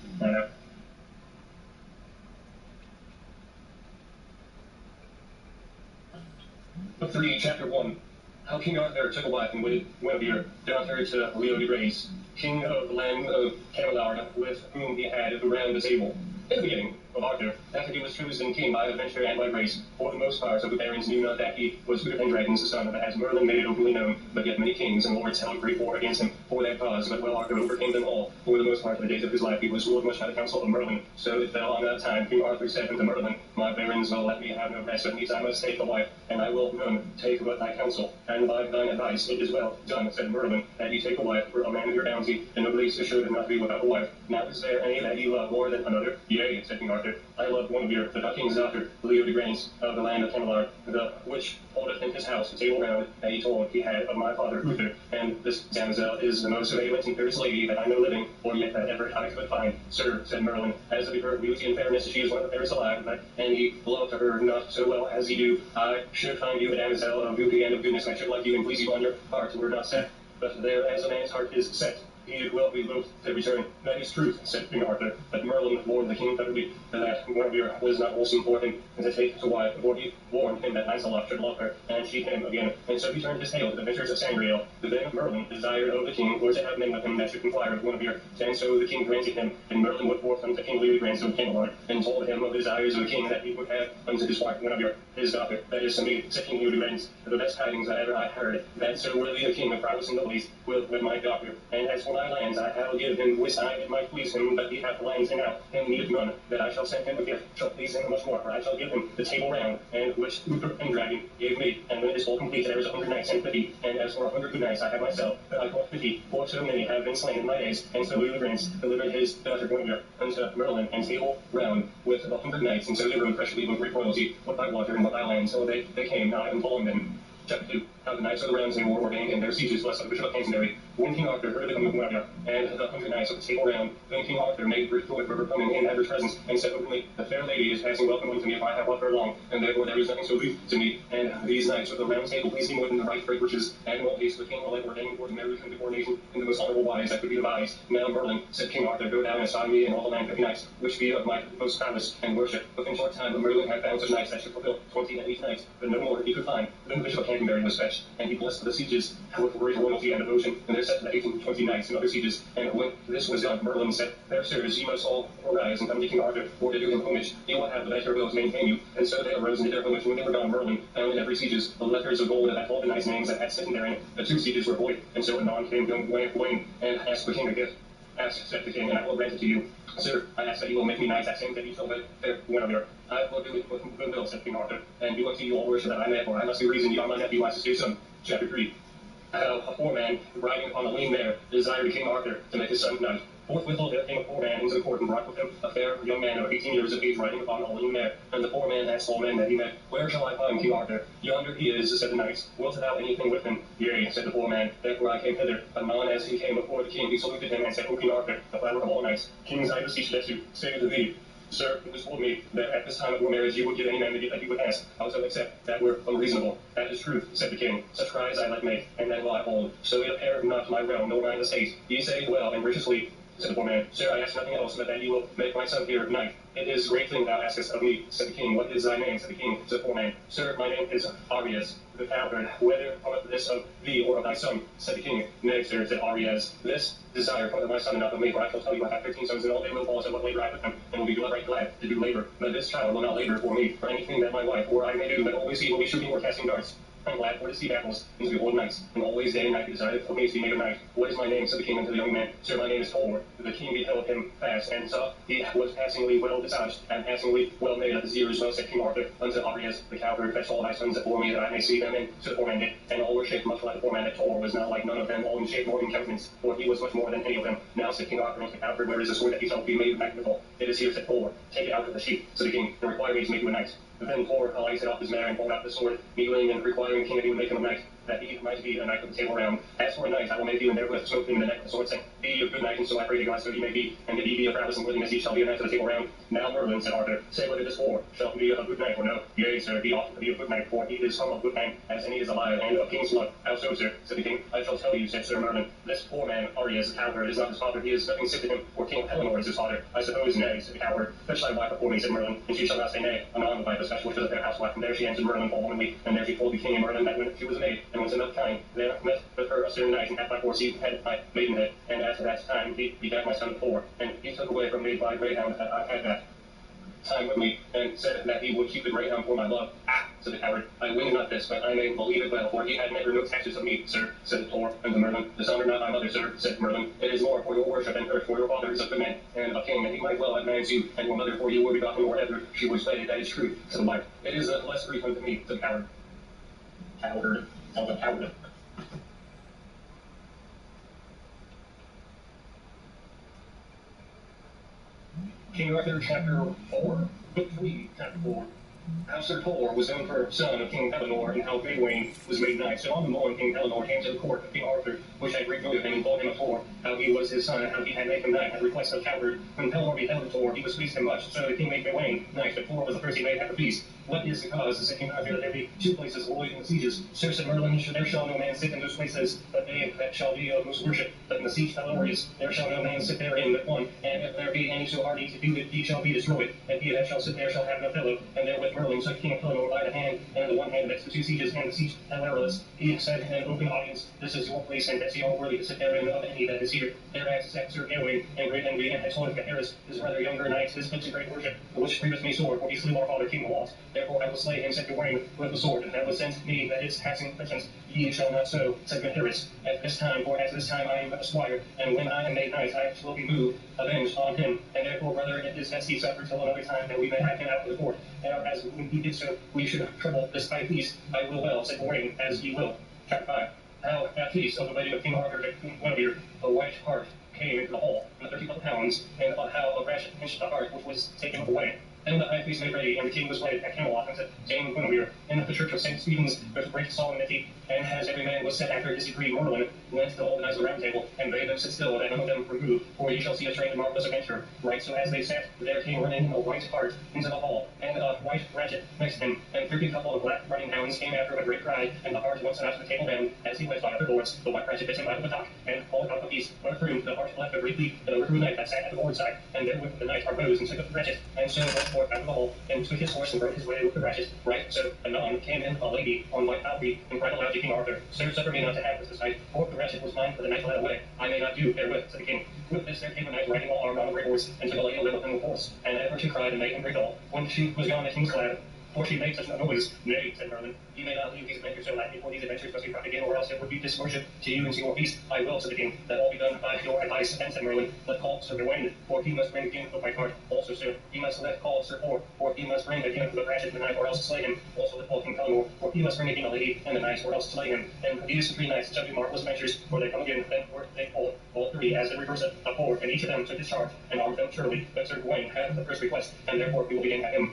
Book 3, Chapter 1. How King Arthur took a wife and wedded Guinevere, daughter to Leo de Grace, king of the land of Camelard, with whom he had around the table. In the beginning of Arthur, after he was chosen king by adventure and by grace, for the most part of the barons knew not that he was Uther Pendragon's son, but as Merlin made it openly known, but yet many kings and lords held great war against him for that cause, but well Arthur overcame them all. For the most part of the days of his life he was ruled much by the counsel of Merlin. So it fell on that time King Arthur said unto Merlin, My barons will let me have no rest, but needs I must take a wife, and I will none take but thy counsel. And by thine advice it is well done, said Merlin, that ye take a wife for a man of your bounty, and no place should not be without a wife. Now is there any that ye love more than another? Yea, said King Arthur, I love Guinevere, the king's daughter, Leo de Grace, of the land of Camelard, the which holdeth in his house a table round that he told he had of my father Uther. And this damosel is the most valiant and fairest lady that I know living, or yet that ever I could find. Sir, said Merlin, as of her beauty and fairness, she is one of the fairest alive, and he loved her not so well as he do. I should find you a damosel of beauty and of goodness, I should like you and please you on your heart were not set. But there as a man's heart is set, he will be loath to return. That is truth, said King Arthur. But Merlin warned the king utterly that Guinevere was not wholesome for him to take to wife, for he warned him that Lancelot should love her, and she him again. And so he turned his tale to the adventures of Sangreal. Then Merlin desired of the king or to have men with him that should inquire of Guinevere. And so the king granted him, and Merlin went forth unto King Leodegrance of Camelard, and told him of the desires of the king that he would have unto his wife Guinevere, his daughter. That is to me, said King Leodegrance, the best tidings that ever I heard, that so worthy a king of prowess and noblesse will wed my daughter. And as for my lands, I have give him which it might please him, but he hath lands enow, and needeth none, that I shall send him a gift, shall please him much more, for I shall give him the table round, and which Uther Pendragon gave me, and when it is all complete, there is 100 knights and 50, and as for 100 good knights I have myself, but I call 50, for so many have been slain in my days, and so Leodegrance delivered his daughter Guinevere unto Merlin, and table round with 100 knights, and so they rode freshly with great royalty, what by water and what by land, so they came, not and following them. Chapter 2. How the knights of the Round Table were ordained, and their sieges blessed of the Bishop of Canterbury. When King Arthur heard of the coming of Guinevere, and the 100 knights of the Table Round, then King Arthur made great joy for her coming in at her presence, and said openly, The fair lady is passing welcome unto me if I have loved her long, and therefore there is nothing so lief to me. And these knights of the Round Table please me more than the right great riches, and in all haste the king will have ordained for the marriage and the coronation in the most honorable wise that could be devised. Now Merlin, said King Arthur, go down and assign me in all the land 50 knights, which be of my most prowess and worship. Within short time Merlin had found such knights that should fulfill 20 at each knight, but no more he could find. Then the Bishop of Canterbury was fetched, and he blessed the sieges with great loyalty and devotion, and there set to the 18 and 20 knights and other sieges. And when this was done, Merlin said, Fair sirs, ye must all arise and come to King Arthur, for to do him homage. He will have the better will to maintain you. And so they arose and did their homage. When they were gone, Merlin found in every sieges the letters of gold that all the knights' names that had sitten therein. The 2 sieges were void, and so anon came young Gawain and asked the king a gift. Ask, said the king, and I will grant it to you. Sir, I ask that you will make me knights that same that you shall wed fair Guinevere. I will do it with good will, said King Arthur, and do unto you all worship that I may, for I must be reason ye are my nephew, my sister's son. Chapter 3. How a poor man, riding upon a lean mare, desired King Arthur to make his son knight. Forthwith there came a poor man into the court, and brought with him a fair young man of 18 years of age, riding upon a lean mare. And the poor man asked all men that he met, Where shall I find King Arthur? Yonder he is, said the knight. Wilt thou anything with him? Yea, said the poor man. Therefore I came hither. Anon as he came before the king, he saluted him, and said, O King Arthur, the flower of all knights, kings, I beseech that you say to thee, Sir, it was told me that at this time of your marriage you would give any man the gift that you would ask. I also accept that were unreasonable. That is truth, said the king. Such cries I let make, and that will I hold. So it appear not my realm, nor mine estate. Ye say well and graciously, said the poor man. Sir, I ask nothing else but that you will make my son here knight. It is a great thing thou askest of me, said the king. What is thy name? Said the king to the poor man. Sir, my name is Arias, the cowherd. Whether cometh this of thee or of thy son? Said the king. Nay, sir, said Arias. This desire cometh of my son and not of me, for I shall tell you I have 13 sons, and all they will fall to what labor I with them, and will be right glad to do labor. But this child will not labor for me, for anything that my wife or I may do, but always he will be shooting or casting darts. I am glad for to see battles, and to behold knights, and always day and night he desired of me to be made a knight. What is my name? Said the king unto the young man. Sir, my name is Thor. The king beheld him fast, and saw he was passingly well visaged, and passingly well made of his ears. Well said King Arthur unto Arias, the cowherd, fetch all thy sons before me, that I may see them. And so the poor man did, and all were shaped much like the poor man that Thor was not like none of them, all in shape nor in countenance, for he was much more than any of them. Now said King Arthur unto the cowherd, Where is the sword that he shall be made magnifical? It is here, said Thor. Take it out of the sheath, said the king, and require me to make you a knight. Then Thor alighted off his mare and pulled out the sword, kneeling and requiring the king that he would make him a knight, that he might be a knight of the Table Round. As for a knight, I will make you, and therewith smote him in the neck with the sword, saying, Be ye a good knight, and so I pray to God, so he may be, and if ye be of prowess and worthiness, ye shall be a knight of the Table Round. Now Merlin, said Arthur, say whether this war shall be a good knight or no. Yea, sir, he ought to be a good knight, for he is some of good man, as any is alive, and of king's blood. How so, sir? Said the king. I shall tell you, said Sir Merlin. This poor man, Arya, is a coward, is not his father, he is nothing sick to him, for King Pellinore is his father. I suppose, nay, said the coward. Fetch thy wife before me, said Merlin, and she shall not say nay. Anon the wife especially which was their housewife, and there she answered Merlin full womanly, and there she told the king and Merlin that when she was a maid, and was enough kind, there met with her a certain knight, and had by foresee had my maidenhead, and after that time he begat my son Thor, and he took away from me by greyhound that I had that time with me, and said that he would keep the greyhound for my love. Ah, said the coward, I win not this, but I may believe it well, for he had never no taxes of me, sir, said Thor, and to Merlin, dishonour not my mother, sir, said Merlin, it is more for your worship and hurt, for your father is a good man, and a king, and he might well advance you, and your mother for you were begotten, or ever she was slated, that is true, said the wife. It is less grief unto me, said the coward. Coward, tell the coward. King Arthur, chapter 4, book 3, chapter 4. How Sir Thor was emperor son of King Pellinore, and how Gawain was made knight. So on the morn King Pellinore came to the court of King Arthur, which had great joy of him, and told him of Thor, how he was his son, and how he had made him knight, at the request of coward. When Pellinore beheld Thor, he was pleased him much. So the king made Gawain knight, but Thor was the first he made at the feast. What is the cause, said King Arthur, that there be two places avoiding the sieges? Sir, said Merlin, there shall no man sit in those places, but they that shall be of most worship. But in the siege Pellinore is, there shall no man sit therein but one, and if there be any so hardy to do it, he shall be destroyed, and he that shall sit there shall have no fellow. And therewith Merlin took King Pellinore by the hand, and in the one hand next the two sieges, and the siege Pellinore, he said in an open audience, This is your place, and that ye are worthy to sit therein of any that is here. Thereat sat Sir Gawain, and great envy, and had told him Gaheris, his rather younger knight, this put to great worship, the which grieveth me sore, for he slew our father King Lot. Therefore I will slay him, said Gawain, with the sword, and that was sent me that its passing presence. Ye shall not so, said Gaheris, at this time, for at this time I am but a squire, and when I am made knight, I will be moved, avenged on him, and therefore, brother, it is best he suffer till another time, that we may have him out of the court. And as when he did so, we should trouble this high feast. I will well, said Gawain, as ye will. Chapter 5. How at feast of the wedding of King Arthur to Queen Guinevere, a white hart came into the hall, and the 30 pounds, and how a rash pinched the hart which was taken away. Then the high feast made ready, and the king was wedded at Camelot, and said, Dame Guinevere, in the church of St. Stephen's, with great solemnity, and as every man was set after his degree, Merlin went to all the knights of the Round Table, and bade them sit still, that none of them remove, for ye shall see a strange and marvelous adventure. Right so as they sat, there came running a white hart into the hall, and a white ratchet next him, and 30 couple of black running hounds came after with a great cry, and the hart once out to the table bound, as he went by other lords, the white ratchet bit him out of the top, and called out the feast, went through, the hart left a great leap, and overthrew the knight that sat at the lord's side, and therewith the knight arose and took up the ratchet, and so went forth out of the hall, and took his horse and rode his way with the ratchet. Right so anon came in a lady on white palfrey, and cried aloud to King Arthur, Sir, suffer me not to have this knight, for the ratchet was mine, for the knight led away. I may not do therewith, said the king. With this there came a knight riding all armed on a great horse, and took a lady away with him with horse, and at her she cried and made him great all. When she was gone, the king was glad, for she made such a noise. Nay, said Merlin, ye may not leave these adventures so lightly, for these adventures must be brought again, or else it would be disworship to you and to your feast. I will, said the king, that all be done by your advice. And said Merlin, let call Sir Gawain, for he must bring again the white hart. Also, sir, he must let call Sir Thor, for he must bring again the ratchet and the knife, or else slay him. Also let call King Pellinore, for he must bring again a lady and the knights, or else slay him. And these 3 knights shall do marvelous adventures, for they come again, then were they called, all 3 as every person of 4, and each of them took his charge, and armed them surely. But Sir Gawain had the first request, and therefore we will begin at him.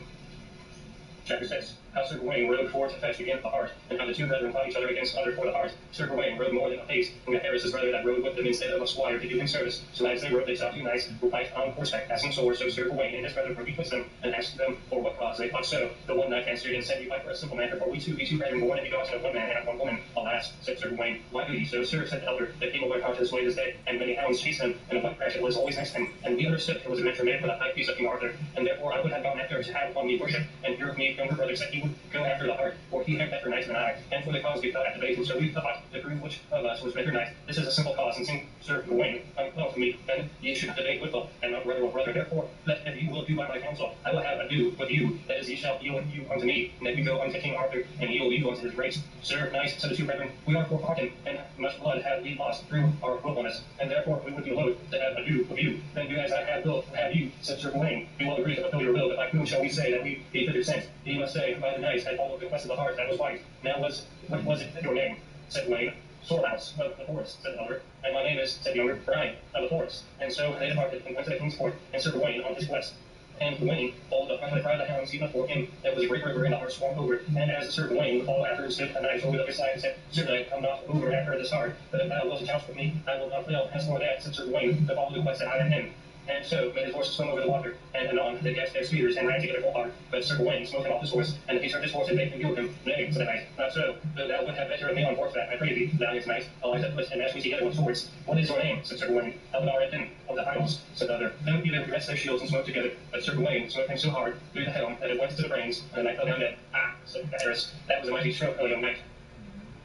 Chapter 6. How Sir Gawain rode forth to fetch again the hart, and how the two brethren fought each other against other for the hart. Sir Gawain rode more than a pace, and Gaheris his brother that rode with them instead of a squire to do him service. So as they rode, they saw 2 knights who fight on horseback, passing swords. So Sir Gawain and his brother rode betwixt them, and asked them for what cause they fought so. The one knight answered and said, We fight for a simple matter, for we two be 2 brethren born and begotten of one man and of one woman. Alas, said Sir Gawain, why do ye so, sir? Said the elder. There came a white hart this way this day, and many hounds chased him, and a white ratchet was always next him. And we understood it was an adventure made for the high feast of King Arthur, and therefore I would have gone after to have upon me worship, and hear of me younger brother said he would go after the hart, for he had better knights than I, and for the cause we fell at debate, and so we thought to prove which of us was better knight. This is a simple cause, and seeing Sir Gawain unclothed to me, then ye should debate with them, and not brother with brother. Therefore, let if you will do by my counsel, I will have ado with you, that is, ye shall yield you unto me, and then we go unto King Arthur, and ye will yield unto his grace. Sir, knights, said the 2 brethren, we are forparted, and much blood have we lost through our wilfulness, and therefore we would be loath to have ado with you. Then do as I have will have you, said Sir Gawain. We will agree to fulfill your will, but by whom shall we say that we be thither sent? Ye must say, by the knights that followed the quest of the hart that was white. Now what was it your name? Said Gawain. Sormouse of the forest, said the elder. And my name is, said the younger, Brian of the forest. And so they departed and went to the king's court, and Sir Gawain on his quest. and Gawain followed up by the cry of the hounds even before him. There was a great river, and the heart swarmed over it. And as Sir Gawain followed after him, stood a knight over the other side and said, Sir knight, come not over after this heart, but if thou wilt couch with me, I will not fail. As for that, said Sir Gawain, to follow the quest that I am in. And so, when his horse swam over the water, and anon they gasped their spears and ran together full hard. But Sir Gawain smote him off his horse, and he turned his horse and bade him yield him. Nay, said the knight, not so, though thou would have better of me on horseback, I pray thee, valiant knight, arise at foot, and match me together with swords. What is your name? Said Sir Gawain. Eldar Edin, of the Highlands, said the other. Then either dressed their shields and smote together, but Sir Gawain smote him so hard through the helm that it went to the brains, and the knight fell down dead. Ah, said Paris, that was a mighty stroke, O young knight.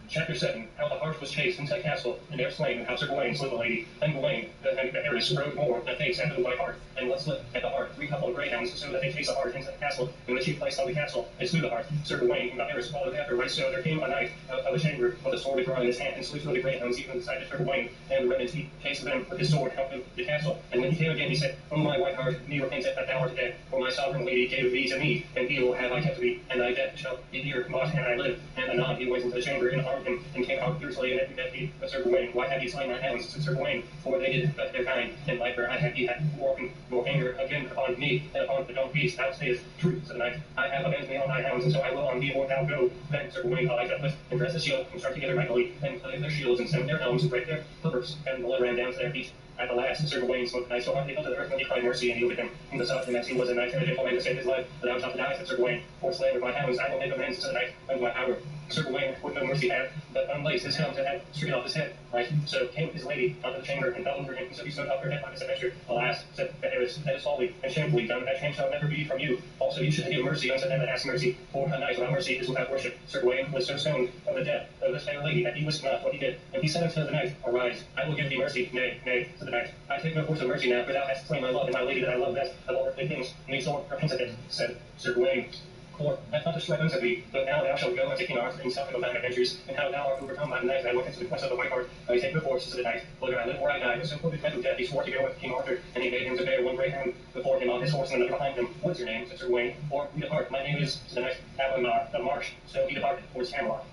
Chapter 7. How the hart was chased into the castle, and there slain, and how Sir Gawain slew the lady. Then Gawain, and Paris rode more than face after the white hart, and let slip at the hart 3 couple of greyhounds, so that they chased the hart into the castle, and the chief place on the castle, and slew the hart. Sir Gawain and Paris followed after, right so there came a knight out of the chamber with a sword drawn in his hand, and slew 2 of the greyhounds, even beside Sir Gawain, and the remnant he chased them with his sword out of the castle. And when he came again, he said, O my white hart, me repenteth that thou art dead, for my sovereign lady gave thee to me, and evil have I kept thee, and thy death shall be here bought, and I live. And anon he went into the chamber and armed him, and came out fiercely and every deputy. But Sir Gawain, why have ye slain my hounds? Said Sir Gawain, for they did but their kind, and like where I have ye had walking your anger again upon me, and upon the dumb beast. Thou sayest truth, said the knight. I have avenged me on thy hounds, and so I will on thee or thou go. Then Sir Gawain alighted at foot, and dressed his shield, and struck together mightily, and cut their shields, and sent their helms, and brake their clippers, and the blood ran down to their feet. At the last, Sir Gawain smote the knight so hard they fell to the earth when he cried mercy, and yielded him. And the suffering as he was a knight, and a gentle man to save his life. But thou shalt die, said Sir Gawain, for slain with my hounds, I will make amends to the knight unto my power. Sir Gawain would no mercy have, but unlaced his helmet and had stricken off his head. Right? So came his lady out of the chamber, and fell over him, and so he smote off her head by this adventure. Alas, said Paris, that is folly, and shamefully done, that shame shall never be from you. Also you should give mercy unto them that ask mercy, for a knight without mercy is without worship. Sir Gawain was so stoned of the death of this fair lady, that he wist not what he did. And he said unto the knight, Arise, I will give thee mercy. Nay, nay, said the knight, I take no course of mercy now, for thou hast slain my love, and my lady that I love best of all earthly things, and he so repenteth it, said Sir Gawain. For I thought to strike unto thee, but now thou shalt go and take King Arthur himself of thine adventures, and how thou art overcome by the knight, and I went into the quest of the white hart. I take no force, said the knight, whether I live or I die, but so for the death of death, he swore to go with King Arthur, and he made him to bear 1 greyhound before him on his horse, and another behind him. What is your name? Said Sir Gawain. For we depart. My name is, said the knight, Atlas-Atman the Marsh. So he departed towards Camelot.